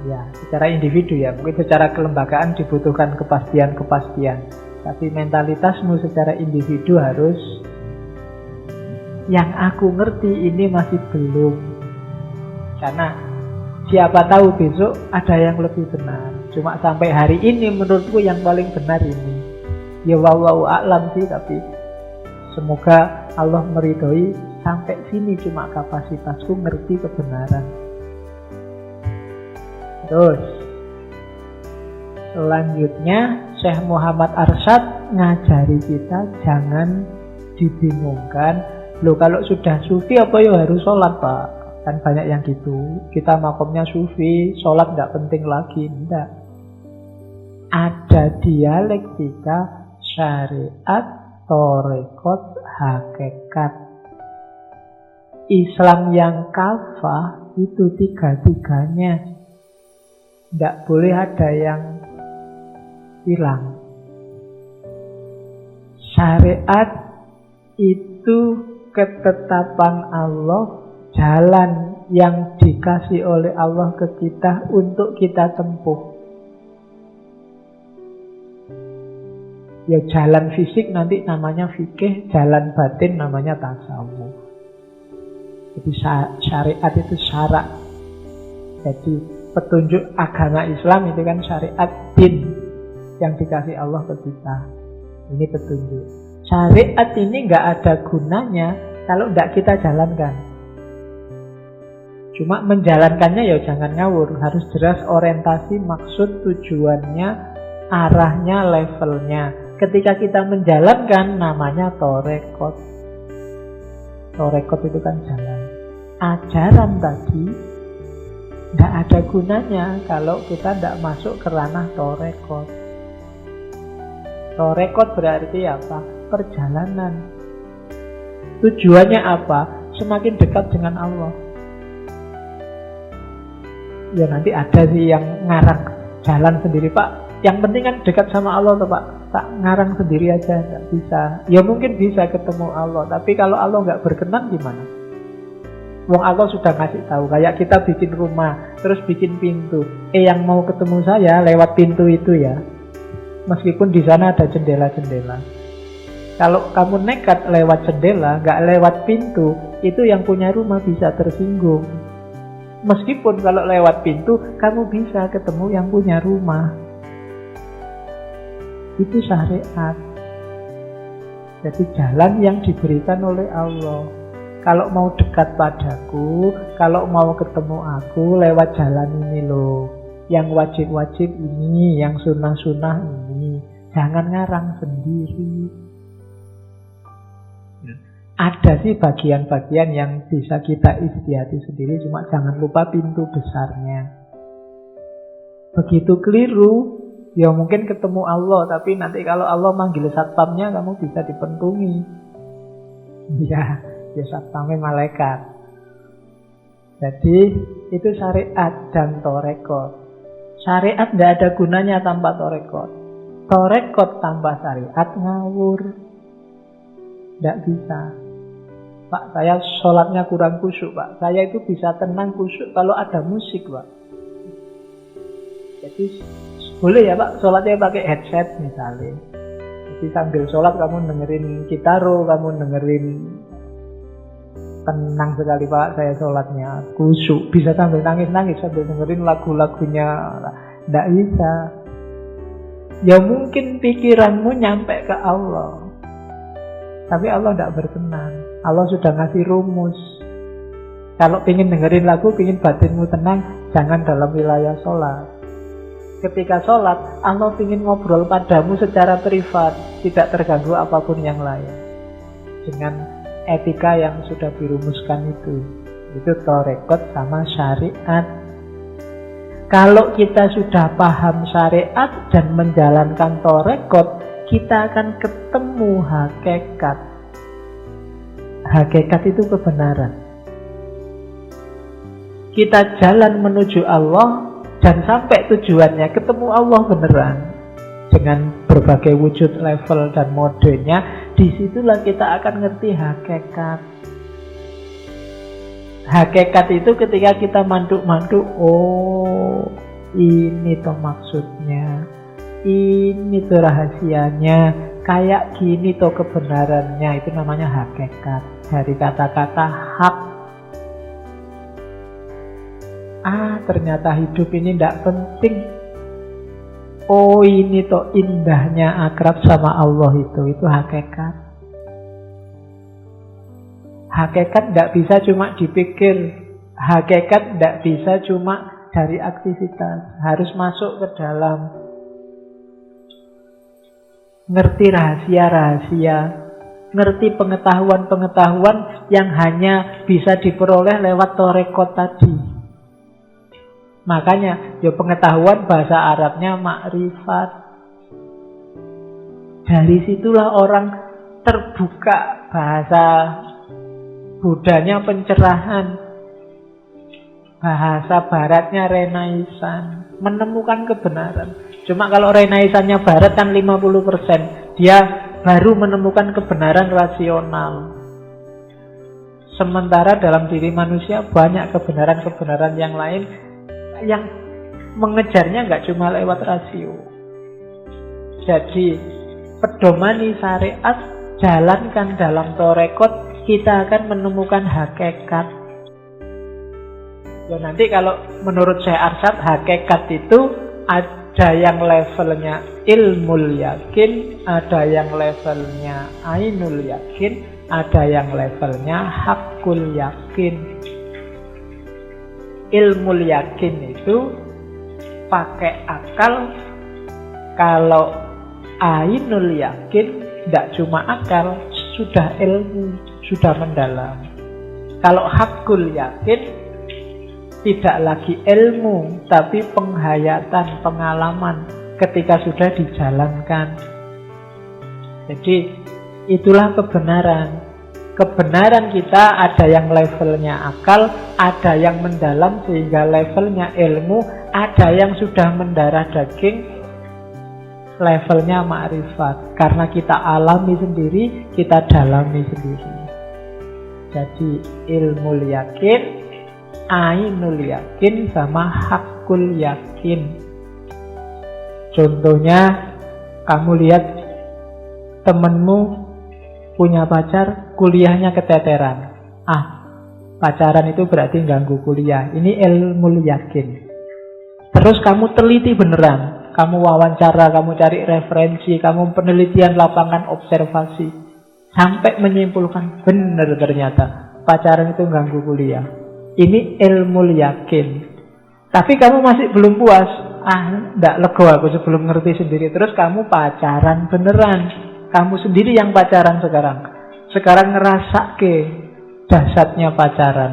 ya secara individu ya, mungkin secara kelembagaan dibutuhkan kepastian-kepastian. Tapi mentalitasmu secara individu harus, yang aku ngerti ini masih belum. Karena siapa tahu besok ada yang lebih benar. Cuma sampai hari ini menurutku yang paling benar ini. Ya wallahu a'lam sih, tapi semoga Allah meridhoi sampai sini cuma kapasitasku ngerti kebenaran. Terus selanjutnya Syekh Muhammad Arsyad ngajari kita jangan dibingungkan. Loh kalau sudah sufi apa ya harus sholat Pak? Kan banyak yang gitu. Kita makomnya sufi, sholat nggak penting lagi. Enggak. Ada dialektika syariat, torekot, hakikat. Islam yang kafah itu tiga-tiganya. Tidak boleh ada yang hilang. Syariat itu ketetapan Allah, jalan yang dikasih oleh Allah ke kita untuk kita tempuh. Ya jalan fisik nanti namanya fikih, jalan batin namanya tasawuf. Jadi syariat itu syarak. Jadi petunjuk agama Islam itu kan syariat din yang dikasih Allah ke kita. Ini petunjuk. Syariat ini nggak ada gunanya kalau tidak kita jalankan. Cuma menjalankannya ya jangan ngawur. Harus jelas orientasi, maksud, tujuannya, arahnya, levelnya. Ketika kita menjalankan namanya torekot. Torekot itu kan jalan. Ajaran tadi tidak ada gunanya kalau kita tidak masuk ke ranah torekot. Torekot berarti apa? Perjalanan. Tujuannya apa? Semakin dekat dengan Allah. Ya nanti ada sih yang ngarang jalan sendiri, Pak. Yang penting kan dekat sama Allah tuh, Pak. Tak ngarang sendiri aja, nggak bisa. Ya mungkin bisa ketemu Allah, tapi kalau Allah nggak berkenan gimana? Wong Allah sudah ngasih tahu, kayak kita bikin rumah, terus bikin pintu. Yang mau ketemu saya lewat pintu itu ya. Meskipun di sana ada jendela-jendela. Kalau kamu nekat lewat jendela, nggak lewat pintu, itu yang punya rumah bisa tersinggung. Meskipun kalau lewat pintu, kamu bisa ketemu yang punya rumah. Itu syariat. Jadi jalan yang diberikan oleh Allah. Kalau mau dekat padaku, kalau mau ketemu aku, lewat jalan ini loh. Yang wajib-wajib ini, yang sunnah-sunnah ini. Jangan ngarang sendiri. Ada sih bagian-bagian yang bisa kita ijtihadi sendiri, cuma jangan lupa pintu besarnya. Begitu keliru, ya mungkin ketemu Allah, tapi nanti kalau Allah manggil satpamnya, kamu bisa dipentungi. Ya satpamnya malaikat. Jadi itu syariat dan torekot. Syariat tidak ada gunanya tanpa torekot. Torekot tanpa syariat ngawur. Tidak bisa. Pak, saya sholatnya kurang khusyuk, Pak. Saya itu bisa tenang khusyuk kalau ada musik, Pak. Jadi boleh ya, Pak, sholatnya pakai headset misalnya. Jadi sambil sholat kamu dengerin kitaro, kamu dengerin. Tenang sekali, Pak, saya sholatnya khusyuk. Bisa sambil nangis-nangis, sambil dengerin lagu-lagunya. Tidak bisa. Ya mungkin pikiranmu nyampe ke Allah, tapi Allah tidak berkenan. Allah sudah ngasih rumus. Kalau ingin dengerin lagu, ingin batinmu tenang, jangan dalam wilayah sholat. Ketika sholat, Allah ingin ngobrol padamu secara privat, tidak terganggu apapun yang lain. Dengan etika yang sudah dirumuskan itu torekot sama syariat. Kalau kita sudah paham syariat dan menjalankan torekot, kita akan ketemu hakikat. Hakikat itu kebenaran. Kita jalan menuju Allah dan sampai tujuannya ketemu Allah beneran. Dengan berbagai wujud, level, dan modenya, disitulah kita akan ngerti hakikat. Hakikat itu ketika kita manduk-manduk, oh ini toh maksudnya, ini toh rahasianya, kayak gini toh kebenarannya. Itu namanya hakikat. Dari kata-kata hak. Ternyata hidup ini tidak penting. Oh ini toh indahnya akrab sama Allah itu hakikat. Hakikat tidak bisa cuma dipikir. Hakikat tidak bisa cuma dari aktivitas. Harus masuk ke dalam. Ngerti rahasia-rahasia. Ngerti pengetahuan-pengetahuan yang hanya bisa diperoleh lewat torekot tadi. Makanya ya pengetahuan bahasa Arabnya makrifat. Dari situlah orang terbuka bahasa Budanya pencerahan. Bahasa baratnya Renaissance, menemukan kebenaran. Cuma kalau Renaissance-nya barat kan 50%, dia baru menemukan kebenaran rasional. Sementara dalam diri manusia banyak kebenaran-kebenaran yang lain yang mengejarnya nggak cuma lewat rasio. Jadi pedomani syariat, jalankan dalam torekot, kita akan menemukan hakikat. Ya, nanti kalau menurut Syekh Arsyad, hakikat itu ada yang levelnya ilmul yakin, ada yang levelnya ainul yakin, ada yang levelnya hakul yakin. Ilmul yakin itu pakai akal. Kalau ainul yakin tidak cuma akal, sudah ilmu, sudah mendalam. Kalau hakul yakin tidak lagi ilmu, tapi penghayatan, pengalaman ketika sudah dijalankan. Jadi itulah kebenaran. Kebenaran kita ada yang levelnya akal, ada yang mendalam sehingga levelnya ilmu, ada yang sudah mendarah daging, levelnya ma'rifat. Karena kita alami sendiri, kita dalami sendiri. Jadi ilmu yakin, ainul yakin, sama hakul yakin. Contohnya, kamu lihat temenmu punya pacar, kuliahnya keteteran. Pacaran itu berarti ganggu kuliah. Ini ilmu yakin. Terus kamu teliti beneran, kamu wawancara, kamu cari referensi, kamu penelitian lapangan, observasi, sampai menyimpulkan benar ternyata pacaran itu ganggu kuliah. Ini ilmu yakin. Tapi kamu masih belum puas. Ndak lego aku sebelum ngerti sendiri. Terus kamu pacaran beneran. Kamu sendiri yang pacaran sekarang. Sekarang ngerasa ke dahsyatnya pacaran.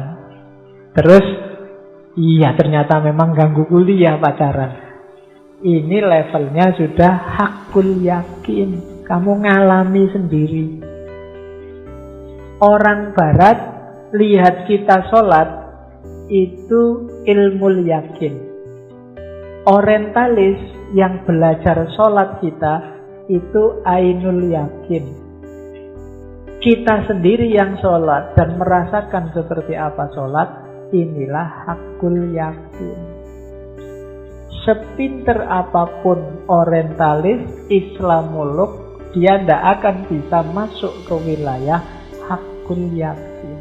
Terus, iya ternyata memang ganggu kuliah pacaran. Ini levelnya sudah hakul yakin. Kamu ngalami sendiri. Orang barat lihat kita sholat, itu ilmu yakin. Orientalis yang belajar sholat kita itu ainul yakin. Kita sendiri yang sholat dan merasakan seperti apa sholat, inilah hakul yakin. Sepinter apapun orientalis, Islamolog, dia tidak akan bisa masuk ke wilayah hakul yakin.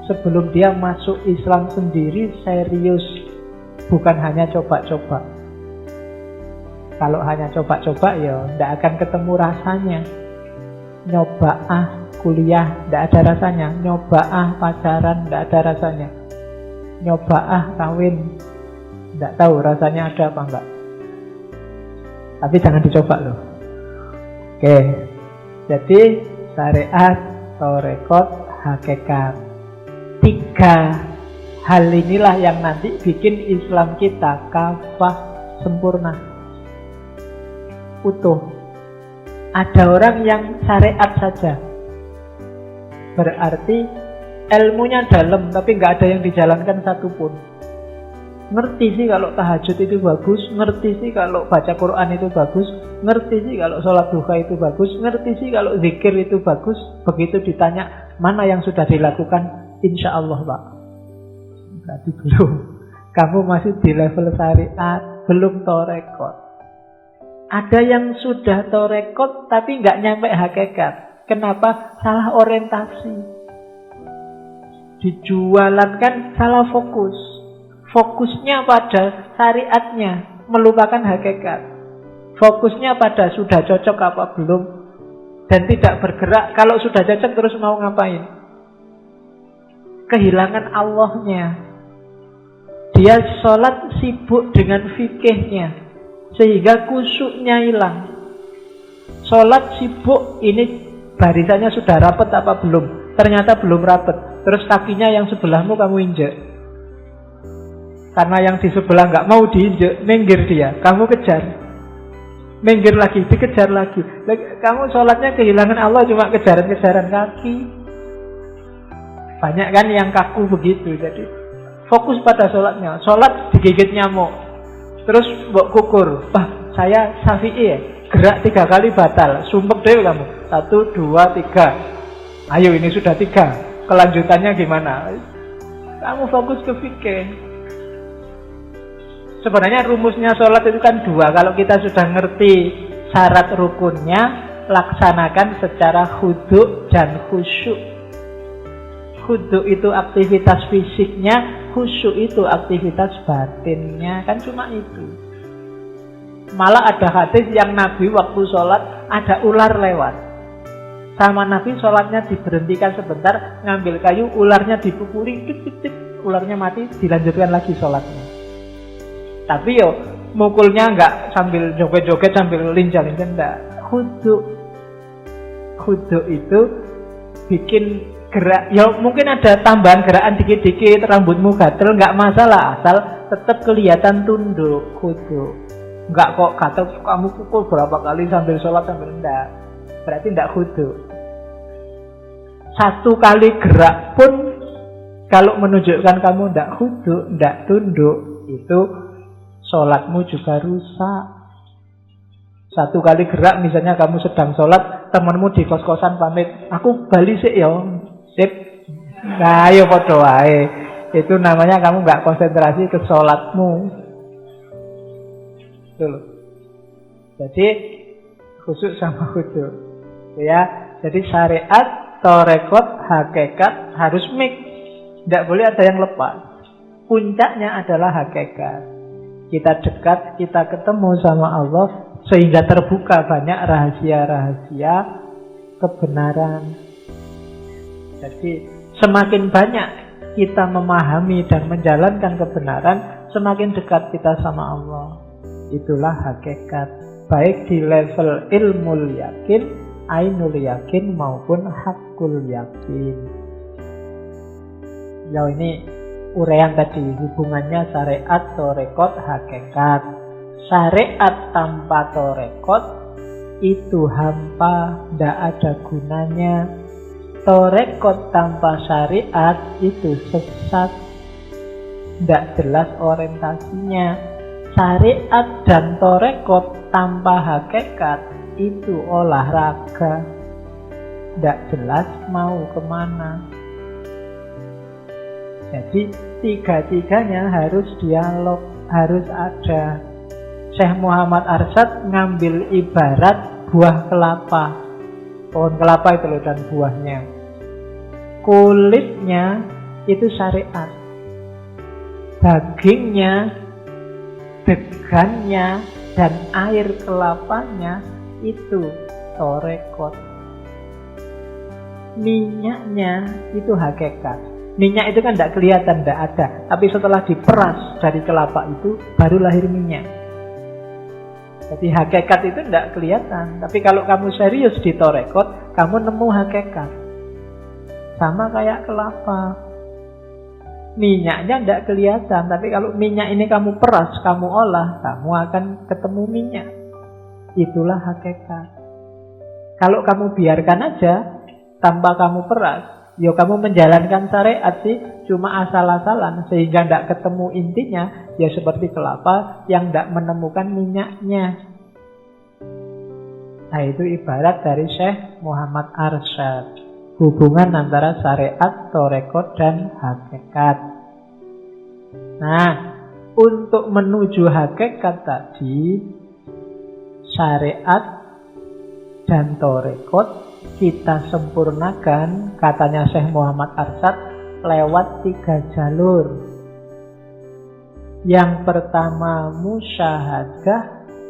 Sebelum dia masuk Islam sendiri serius, bukan hanya coba-coba. Kalau hanya coba-coba ya tidak akan ketemu rasanya. Nyoba kuliah tidak ada rasanya. Nyoba pacaran tidak ada rasanya. Nyoba kawin tidak tahu rasanya ada apa enggak. Tapi jangan dicoba loh. Oke. Jadi syariat, torekot, hakikat. 3 hal inilah yang nanti bikin Islam kita kafah, sempurna, utuh. Ada orang yang syariat saja, berarti ilmunya dalam tapi nggak ada yang dijalankan satupun. Ngerti sih kalau tahajud itu bagus, ngerti sih kalau baca Quran itu bagus, ngerti sih kalau sholat duha itu bagus, ngerti sih kalau zikir itu bagus. Begitu ditanya mana yang sudah dilakukan, insya Allah Pak. Berarti belum. Kamu masih di level syariat, belum torekot. Ada yang sudah torekot tapi nggak nyampe hakikat. Kenapa? Salah orientasi. Dijualankan salah fokus. Fokusnya pada syariatnya, melupakan hakikat. Fokusnya pada sudah cocok apa belum, dan tidak bergerak. Kalau sudah cocok terus mau ngapain? Kehilangan Allahnya. Dia sholat sibuk dengan fikihnya, sehingga khusyuknya hilang. Sholat sibuk, ini barisannya sudah rapat apa belum? Ternyata belum rapat. Terus kakinya yang sebelahmu kamu injek. Karena yang di sebelah nggak mau diinjek, minggir dia, kamu kejar. Minggir lagi, dikejar lagi. Kamu sholatnya kehilangan Allah cuma kejaran-kejaran kaki. Banyak kan yang kaku begitu. Jadi fokus pada sholatnya. Sholat digigit nyamuk, terus mbok kukur, wah saya Syafi'i ya, gerak 3 kali batal, sumpek deh kamu, 1, 2, 3, ayo ini sudah 3, kelanjutannya gimana? Kamu fokus ke fikih. Sebenarnya rumusnya sholat itu kan 2. Kalau kita sudah ngerti syarat rukunnya, laksanakan secara khudu' dan khusyuk. Khudu' itu aktivitas fisiknya, khusyuk itu aktivitas batinnya. Kan cuma itu. Malah ada hadis yang Nabi waktu sholat ada ular lewat. Sama Nabi sholatnya diberhentikan sebentar, ngambil kayu, ularnya dipukuli, ularnya mati, dilanjutkan lagi sholatnya. Tapi yo mukulnya enggak sambil joget-joget, sambil lincah-lincah, enggak. Khudu itu bikin gerak. Ya mungkin ada tambahan gerakan dikit-dikit, rambutmu gatel, enggak masalah, asal tetap kelihatan tunduk. Khudu. Enggak kok gatel kamu pukul berapa kali sambil sholat sambil enggak. Berarti enggak khudu. 1 kali gerak pun kalau menunjukkan kamu enggak khudu, enggak tunduk, itu sholatmu juga rusak. 1 kali gerak, misalnya kamu sedang sholat, temanmu di kos-kosan pamit, aku bali sik ya, sip. Nah, ayo padha wae. Itu namanya kamu nggak konsentrasi ke sholatmu. Betul. Jadi khusyuk sama khudu. Ya, jadi syariat, tarekot, hakikat harus mix. Tidak boleh ada yang lepas. Puncaknya adalah hakikat. Kita dekat, kita ketemu sama Allah, sehingga terbuka banyak rahasia-rahasia kebenaran. Jadi semakin banyak kita memahami dan menjalankan kebenaran, semakin dekat kita sama Allah. Itulah hakikat, baik di level ilmul yakin, ainul yakin maupun hakul yakin. Ya ini uraian tadi, hubungannya syariat, tarekot, hakikat. Syariat tanpa tarekot itu hampa, tidak ada gunanya. Tarekot tanpa syariat itu sesat, tidak jelas orientasinya. Syariat dan tarekot tanpa hakikat itu olahraga, tidak jelas mau kemana. Jadi 3-tiganya harus dialog, harus ada. Syekh Muhammad Arsyad ngambil ibarat buah kelapa. Pohon kelapa itu loh, dan buahnya. Kulitnya itu syariat. Dagingnya, degannya, dan air kelapanya itu tarekot. Minyaknya itu hakikat. Minyak itu kan tidak kelihatan, tidak ada. Tapi setelah diperas dari kelapa itu, baru lahir minyak. Jadi hakikat itu tidak kelihatan. Tapi kalau kamu serius di tarekot, kamu nemu hakikat. Sama kayak kelapa. Minyaknya tidak kelihatan. Tapi kalau minyak ini kamu peras, kamu olah, kamu akan ketemu minyak. Itulah hakikat. Kalau kamu biarkan aja, tanpa kamu peras, ya kamu menjalankan syariat sih, cuma asal-asalan, sehingga tidak ketemu intinya. Ya seperti kelapa yang tidak menemukan minyaknya. Nah itu ibarat dari Syekh Muhammad Arsyad. Hubungan antara syariat, tarekot, dan hakikat. Nah, untuk menuju hakikat tadi, syariat dan tarekot kita sempurnakan, katanya Syekh Muhammad Arsyad, lewat 3 jalur. Yang pertama musyahadah,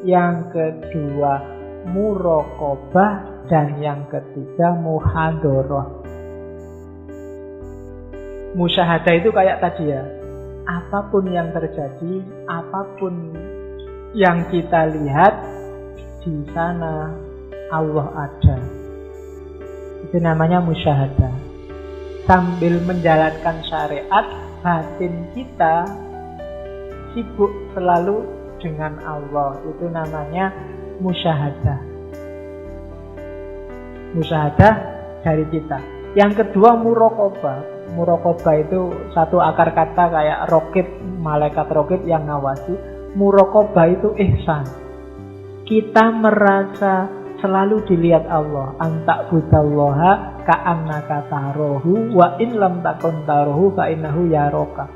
yang kedua muraqabah, dan yang ketiga muhadharah. Musyahadah itu kayak tadi ya, apapun yang terjadi, apapun yang kita lihat, di sana Allah ada. Itu namanya musyahadah. Sambil menjalankan syariat, batin kita sibuk selalu dengan Allah. Itu namanya musyahadah. Musyahadah dari kita. Yang kedua muraqabah. Muraqabah itu satu akar kata kayak raqib, malaikat raqib yang ngawasi. Muraqabah itu ihsan. Kita merasa selalu dilihat Allah. Anta budallaha ka'annaka tarahu wa in lam takun tarahu fa innahu yaraka.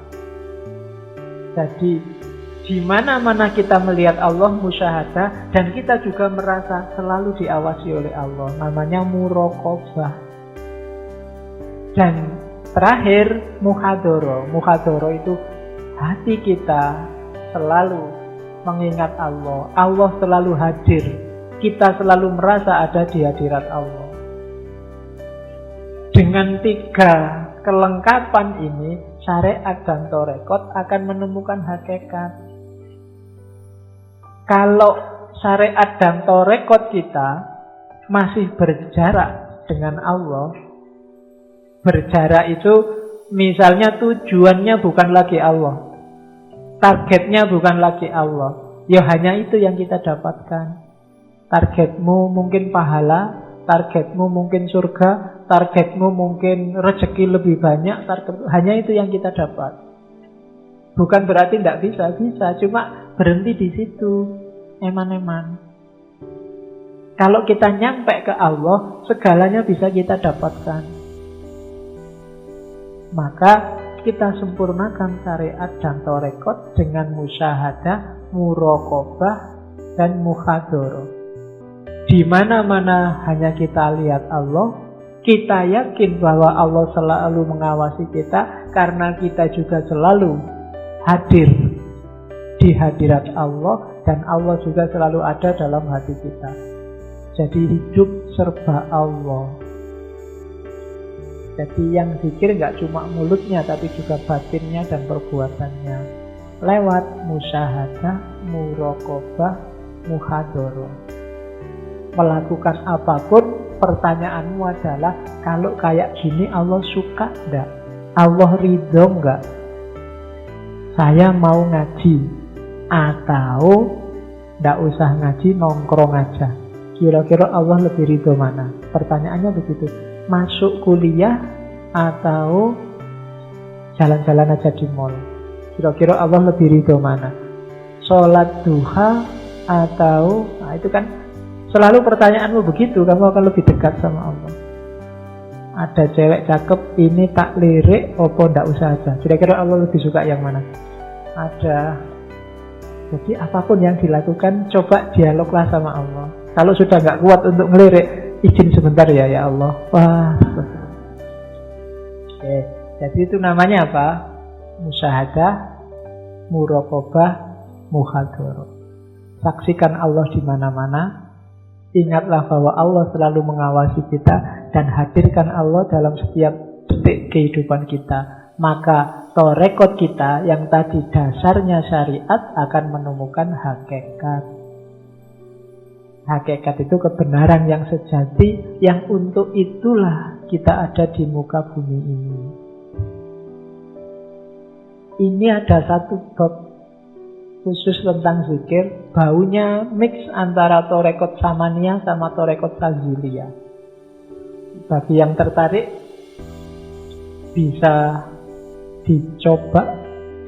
Jadi di mana-mana kita melihat Allah, musyahadah, dan kita juga merasa selalu diawasi oleh Allah. Namanya muraqabah. Dan terakhir muhadoro. Muhadoro itu hati kita selalu mengingat Allah. Allah selalu hadir. Kita selalu merasa ada di hadirat Allah. Dengan 3 kelengkapan ini, syariat dan tarekat akan menemukan hakikat. Kalau syariat dan tarekat kita masih berjarak dengan Allah, berjarak itu misalnya tujuannya bukan lagi Allah, targetnya bukan lagi Allah, ya hanya itu yang kita dapatkan. Targetmu mungkin pahala, targetmu mungkin surga, targetmu mungkin rezeki lebih banyak, hanya itu yang kita dapat. Bukan berarti tidak bisa, cuma berhenti di situ, eman-eman. Kalau kita nyampe ke Allah, segalanya bisa kita dapatkan. Maka kita sempurnakan syariat dan tarekat dengan musyahadah, muraqabah, dan muhadharah. Di mana-mana hanya kita lihat Allah, kita yakin bahwa Allah selalu mengawasi kita karena kita juga selalu hadir di hadirat Allah dan Allah juga selalu ada dalam hati kita. Jadi hidup serba Allah. Jadi yang zikir nggak cuma mulutnya tapi juga batinnya dan perbuatannya. Lewat musyahadah, muraqabah, muhadharah. Melakukan apapun, pertanyaanmu adalah kalau kayak gini Allah suka enggak? Allah ridho enggak? Saya mau ngaji atau enggak usah ngaji, nongkrong aja. Kira-kira Allah lebih ridho mana? Pertanyaannya begitu. Masuk kuliah atau jalan-jalan aja di mall? Kira-kira Allah lebih ridho mana? Sholat duha atau... Nah itu kan selalu pertanyaanmu begitu, kamu akan lebih dekat sama Allah. Ada cewek cakep, ini tak lirik, opo ndak usah aja. Kira-kira Allah lebih suka yang mana? Ada. Jadi apapun yang dilakukan, coba dialoglah sama Allah. Kalau sudah nggak kuat untuk ngelirik, izin sebentar ya Allah. Wah. Oke, jadi itu namanya apa? Musyahadah, muraqabah, muhadharah. Saksikan Allah di mana-mana. Ingatlah bahwa Allah selalu mengawasi kita dan hadirkan Allah dalam setiap detik kehidupan kita. Maka tarekat kita yang tadi dasarnya syariat akan menemukan hakikat. Hakikat itu kebenaran yang sejati, yang untuk itulah kita ada di muka bumi ini. Ini ada satu bab khusus tentang zikir, baunya mix antara tarekat samaniyah sama tarekat taziliyah. Bagi yang tertarik bisa dicoba,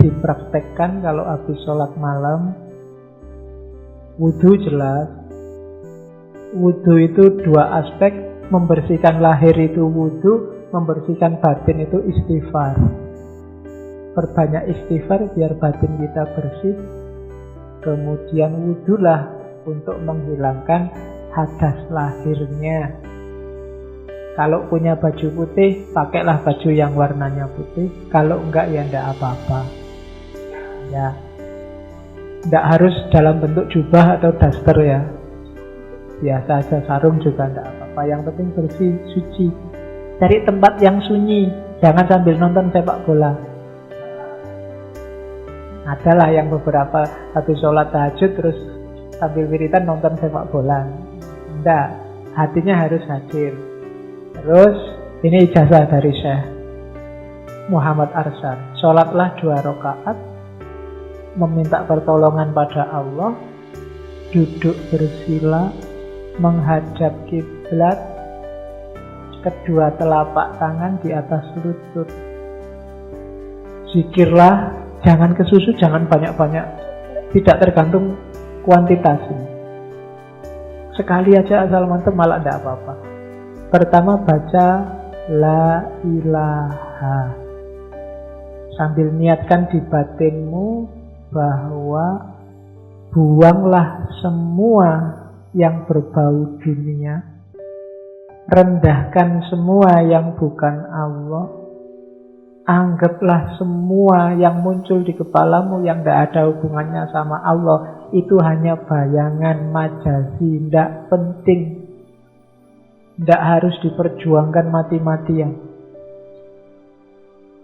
dipraktekkan kalau habis sholat malam. Wudhu jelas. Wudhu itu 2 aspek, membersihkan lahir itu wudhu, membersihkan batin itu istighfar. Perbanyak istighfar biar batin kita bersih. Kemudian wudhulah untuk menghilangkan hadas lahirnya. Kalau punya baju putih, pakailah baju yang warnanya putih. Kalau enggak ya enggak apa-apa. Ya, enggak harus dalam bentuk jubah atau daster ya. Biasa aja sarung juga enggak apa-apa. Yang penting bersih, suci. Cari tempat yang sunyi. Jangan sambil nonton sepak bola. Adalah yang beberapa habis sholat tahajud terus sambil wiritan nonton sepak bola. Enggak, hatinya harus hadir. Terus ini ijazah dari Syekh Muhammad Arsan. Sholatlah 2 rakaat, meminta pertolongan pada Allah, duduk bersila, menghadap kiblat, kedua telapak tangan di atas lutut, Zikirlah, jangan kesusu, jangan banyak-banyak. Tidak tergantung kuantitas. Sekali aja asal mantep malah tidak apa-apa. Pertama baca la ilaha. Sambil niatkan di batinmu bahwa buanglah semua yang berbau dunia. Rendahkan semua yang bukan Allah. Anggaplah semua yang muncul di kepalamu yang tidak ada hubungannya sama Allah itu hanya bayangan majazi, tidak penting, tidak harus diperjuangkan mati-matian.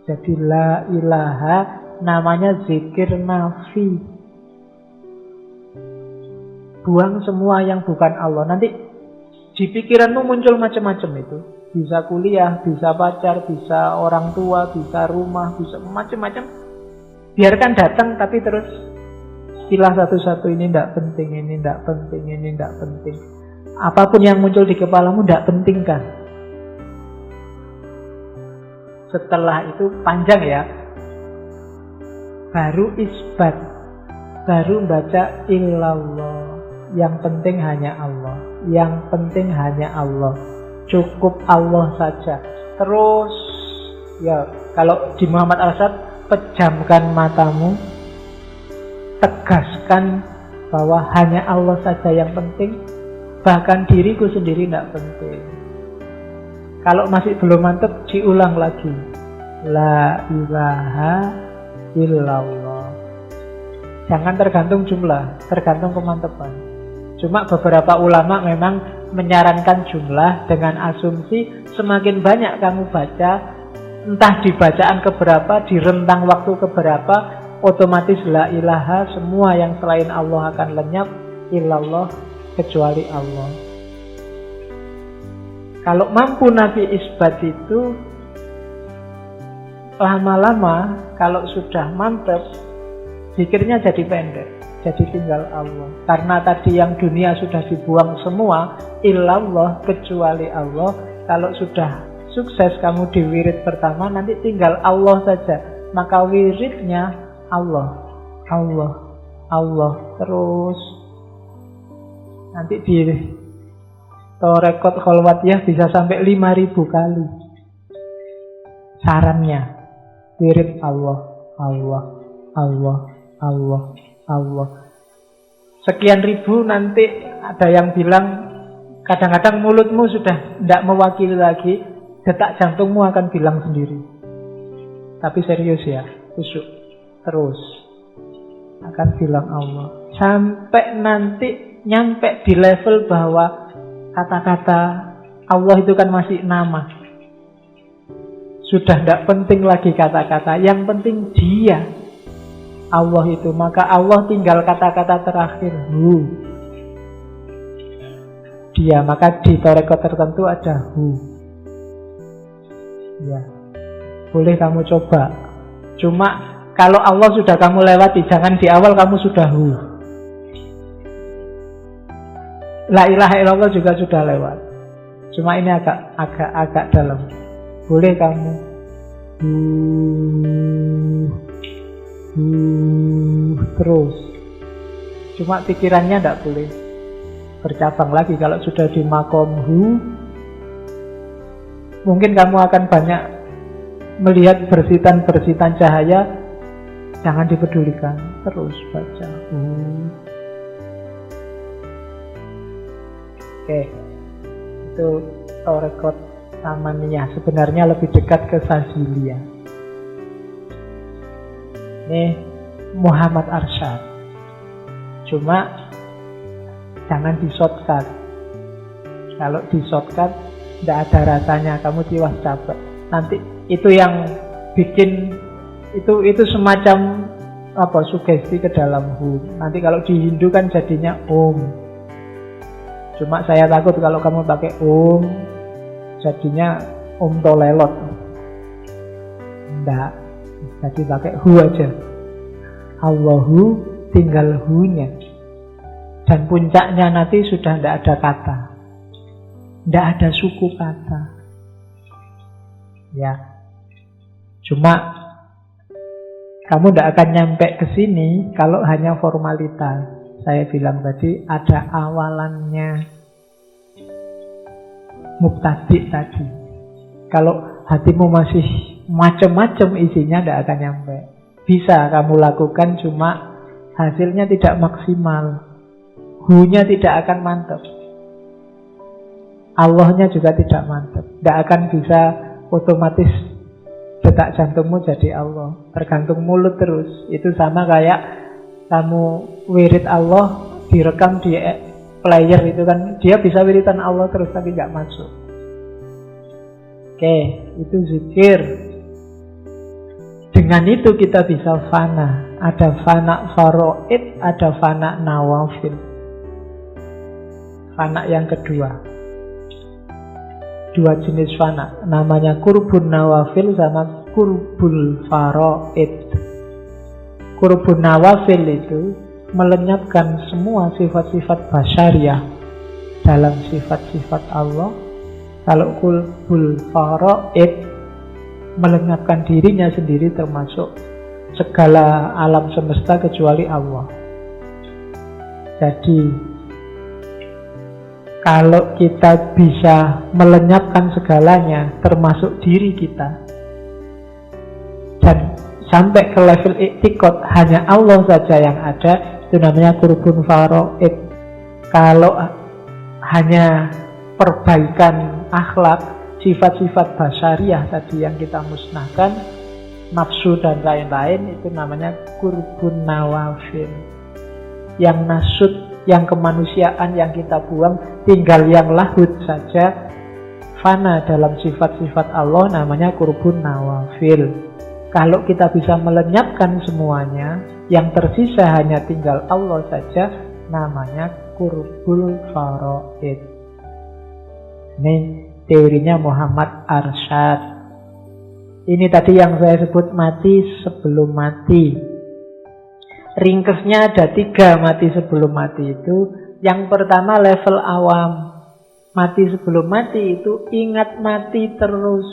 Jadi la ilaha namanya zikir nafi. Buang semua yang bukan Allah. Nanti di pikiranmu muncul macam-macam itu. Bisa kuliah, bisa pacar, bisa orang tua, bisa rumah, bisa macam-macam. Biarkan datang, tapi terus pilah satu-satu, ini tidak penting, ini tidak penting, ini tidak penting. Apapun yang muncul di kepalamu tidak penting kan. Setelah itu panjang ya. Baru isbat, baru baca illallah. Yang penting hanya Allah. Yang penting hanya Allah. Cukup Allah saja. Terus ya, kalau di Muhammad Arsyad, pejamkan matamu, tegaskan bahwa hanya Allah saja yang penting, bahkan diriku sendiri tidak penting. Kalau masih belum mantap, diulang lagi. La ilaha illallah. Jangan tergantung jumlah, tergantung kemantapan. Cuma beberapa ulama memang menyarankan jumlah dengan asumsi semakin banyak kamu baca, entah di bacaan keberapa, di rentang waktu keberapa, otomatis la ilaha, semua yang selain Allah akan lenyap, illallah, kecuali Allah. Kalau mampu Nabi isbat itu, lama-lama kalau sudah mantap, zikirnya jadi pendek. Jadi tinggal Allah. Karena tadi yang dunia sudah dibuang semua, illallah, kecuali Allah. Kalau sudah sukses kamu di wirid pertama, nanti tinggal Allah saja. Maka wiridnya Allah, Allah, Allah terus. Nanti di Torekot Kholwatiyah bisa sampai 5.000 kali. Sarannya wirid Allah, Allah, Allah, Allah, Allah. Sekian ribu, nanti ada yang bilang kadang-kadang mulutmu sudah tidak mewakili lagi, detak jantungmu akan bilang sendiri. Tapi serius ya, khusyuk terus akan bilang Allah. Sampai nanti nyampe di level bahwa kata-kata Allah itu kan masih nama. Sudah tidak penting lagi kata-kata, yang penting Dia, Allah itu. Maka Allah tinggal kata-kata terakhir, hu. Dia, maka di tarekat tertentu ada hu. Ya, boleh kamu coba. Cuma kalau Allah sudah kamu lewati, jangan di awal kamu sudah hu. La ilaha illallah juga sudah lewat. Cuma ini agak dalam. Boleh kamu terus. Cuma pikirannya tidak boleh bercabang lagi. Kalau sudah di makom hu, mungkin kamu akan banyak melihat bersitan-bersitan cahaya. Jangan dipedulikan, terus baca Oke, itu Torekot Samaniyah. Sebenarnya lebih dekat ke Sazilia. Ini Muhammad Arsyad. Cuma jangan di shortcut. Kalau di shortcut tidak ada rasanya, kamu tiwas capek. Nanti itu yang bikin itu semacam apa, sugesti ke dalam hu. Nanti kalau di Hindu kan jadinya om. Cuma saya takut kalau kamu pakai om, jadinya om tolelot. Enggak. Jadi pakai hu aja. Allahu, tinggal hu-nya. Dan puncaknya nanti sudah tidak ada kata, tidak ada suku kata. Ya. Cuma Kamu tidak akan nyampe ke sini kalau hanya formalitas. Saya bilang tadi ada awalannya, mubtadi tadi. Kalau hatimu masih macam-macam isinya, tidak akan nyampe. Bisa kamu lakukan, cuma hasilnya tidak maksimal. Hu-nya tidak akan mantap. Allahnya juga tidak mantap. Tidak akan bisa otomatis detak jantungmu jadi Allah. Tergantung mulut terus. Itu sama kayak kamu wirid Allah direkam di player itu kan. Dia bisa wiridan Allah terus tapi nggak masuk. Oke, itu zikir. Dengan itu kita bisa fana. Ada fana faraid, ada fana nawafil. Fana yang kedua. Dua jenis fana, namanya kurbun nawafil sama kurbul faraid. Kurbun nawafil itu melenyapkan semua sifat-sifat basyariah dalam sifat-sifat Allah. Kalau kurbul faraid melenyapkan dirinya sendiri termasuk segala alam semesta kecuali Allah. Jadi kalau kita bisa melenyapkan segalanya, termasuk diri kita, dan sampai ke level iktikad hanya Allah saja yang ada, itu namanya kurbun faraid. Kalau hanya perbaikan akhlak, sifat-sifat basyariah tadi yang kita musnahkan, nafsu dan lain-lain, itu namanya kurbun nawafil. Yang nasud, yang kemanusiaan yang kita buang, tinggal yang lahud saja, fana dalam sifat-sifat Allah, namanya kurbun nawafil. Kalau kita bisa melenyapkan semuanya, yang tersisa hanya tinggal Allah saja, namanya kurbul faraid. Ini teorinya Muhammad Arsyad. Ini tadi yang saya sebut mati sebelum mati. Ringkesnya ada 3 mati sebelum mati itu. Yang pertama level awam. Mati sebelum mati itu ingat mati terus.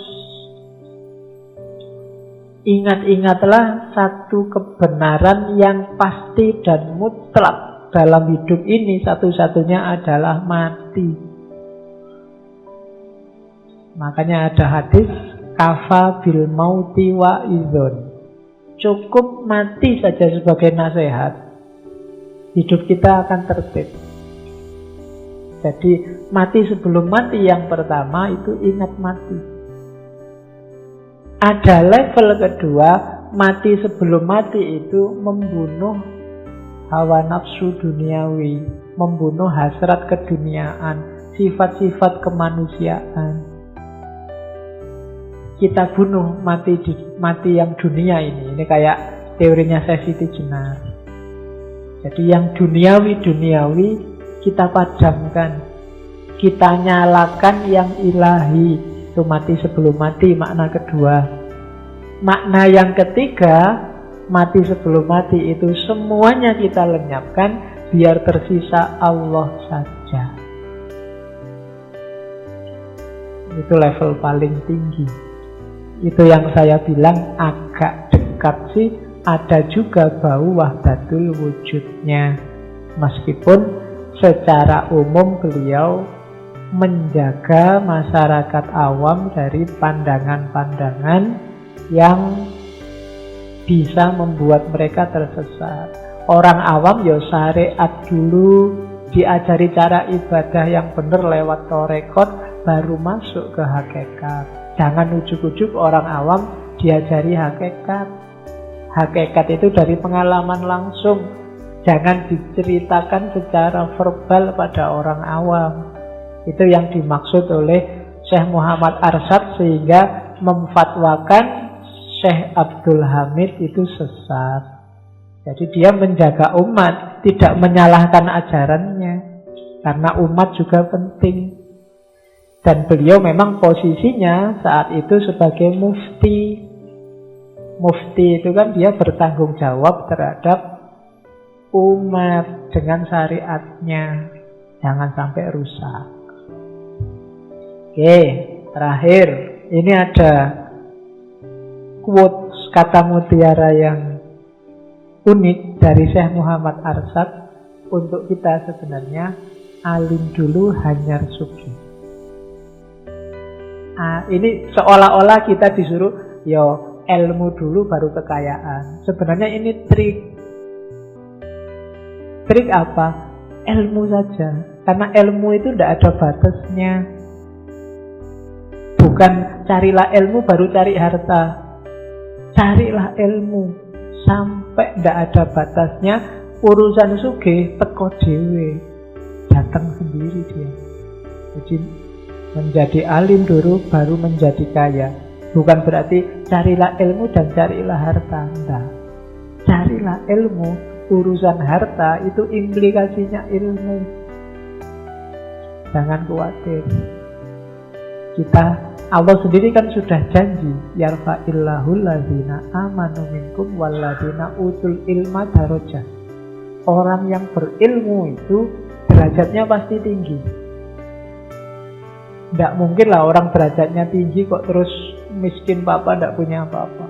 Ingat-ingatlah satu kebenaran yang pasti dan mutlak dalam hidup ini, satu-satunya adalah mati. Makanya ada hadis kafa bil mauti wa idzon. Cukup mati saja sebagai nasihat, hidup kita akan tertib. Jadi mati sebelum mati yang pertama itu ingat mati. Ada level kedua, mati sebelum mati itu membunuh hawa nafsu duniawi, membunuh hasrat keduniaan, sifat-sifat kemanusiaan. Kita bunuh mati yang dunia ini. Ini kayak teorinya Siti Jenar. Jadi yang duniawi kita padamkan, kita nyalakan yang ilahi. Itu mati sebelum mati, makna kedua. Makna yang ketiga, mati sebelum mati itu semuanya kita lenyapkan, biar tersisa Allah saja. Itu level paling tinggi. Itu yang saya bilang agak dekat sih. Ada juga bau wahdatul wujudnya. Meskipun secara umum beliau menjaga masyarakat awam dari pandangan-pandangan yang bisa membuat mereka tersesat. Orang awam ya syariat dulu, diajari cara ibadah yang benar lewat torekot, baru masuk ke hakikat. Jangan ujuk-ujuk orang awam diajari hakikat. Hakikat itu dari pengalaman langsung. Jangan diceritakan secara verbal pada orang awam. Itu yang dimaksud oleh Syekh Muhammad Arsyad, sehingga memfatwakan Syekh Abdul Hamid itu sesat. Jadi dia menjaga umat, tidak menyalahkan ajarannya. Karena umat juga penting. Dan beliau memang posisinya saat itu sebagai mufti. Mufti itu kan dia bertanggung jawab terhadap umat dengan syariatnya. Jangan sampai rusak. Oke, terakhir. Ini ada quotes kata mutiara yang unik dari Syekh Muhammad Arsyad untuk kita sebenarnya, alim dulu hanyar sugih. Ini seolah-olah kita disuruh yo ilmu dulu baru kekayaan. Sebenarnya ini trik. Trik apa? Ilmu saja. Karena ilmu itu tidak ada batasnya. Bukan carilah ilmu baru cari harta. Carilah ilmu sampai tidak ada batasnya. Urusan sugih teko dhewe, datang sendiri dia. Jadi menjadi alim dulu baru menjadi kaya. Bukan berarti carilah ilmu dan carilah harta. Enggak. Carilah ilmu, urusan harta itu implikasinya ilmu. Jangan khawatir. Allah sendiri kan sudah janji, yarfa'illahul ladzina amanu minkum walladzina utul ilma darajat. Orang yang berilmu itu derajatnya pasti tinggi. Tidak mungkin lah orang derajatnya tinggi kok terus miskin papa, tidak punya apa-apa.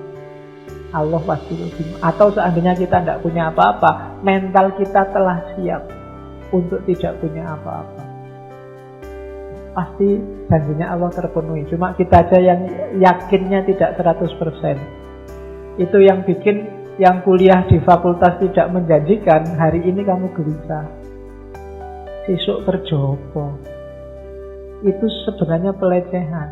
Allah pasti lebih. Atau seandainya kita tidak punya apa-apa, mental kita telah siap untuk tidak punya apa-apa. Pasti janjinya Allah terpenuhi. Cuma kita aja yang yakinnya tidak 100%. Itu yang bikin yang kuliah di fakultas tidak menjanjikan, hari ini kamu gelisah. Sesuk kerja apa? Itu sebenarnya pelecehan,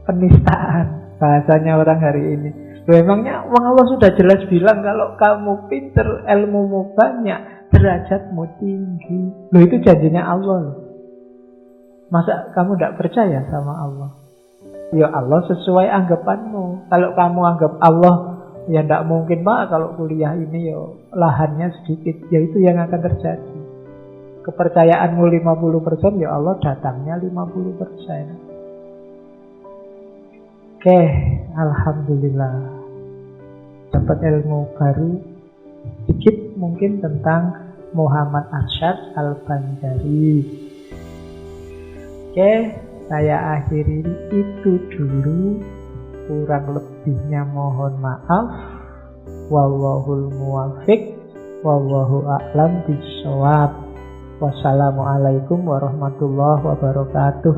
penistaan bahasanya orang hari ini. Memangnya Allah sudah jelas bilang kalau kamu pinter, ilmumu banyak, derajatmu tinggi. Loh, itu janjinya Allah loh. Masa kamu tidak percaya sama Allah? Ya Allah sesuai anggapanmu. Kalau kamu anggap Allah ya tidak mungkin Pak, kalau kuliah ini ya lahannya sedikit, ya itu yang akan terjadi. Kepercayaanmu 50%, ya Allah datangnya 50%. Oke, alhamdulillah dapat ilmu baru sedikit mungkin tentang Muhammad Arsyad Al-Banjari. Oke, saya akhiri itu dulu. Kurang lebihnya mohon maaf. Wallahul muwaffiq, wallahu a'lam bishawab. Wassalamualaikum warahmatullahi wabarakatuh.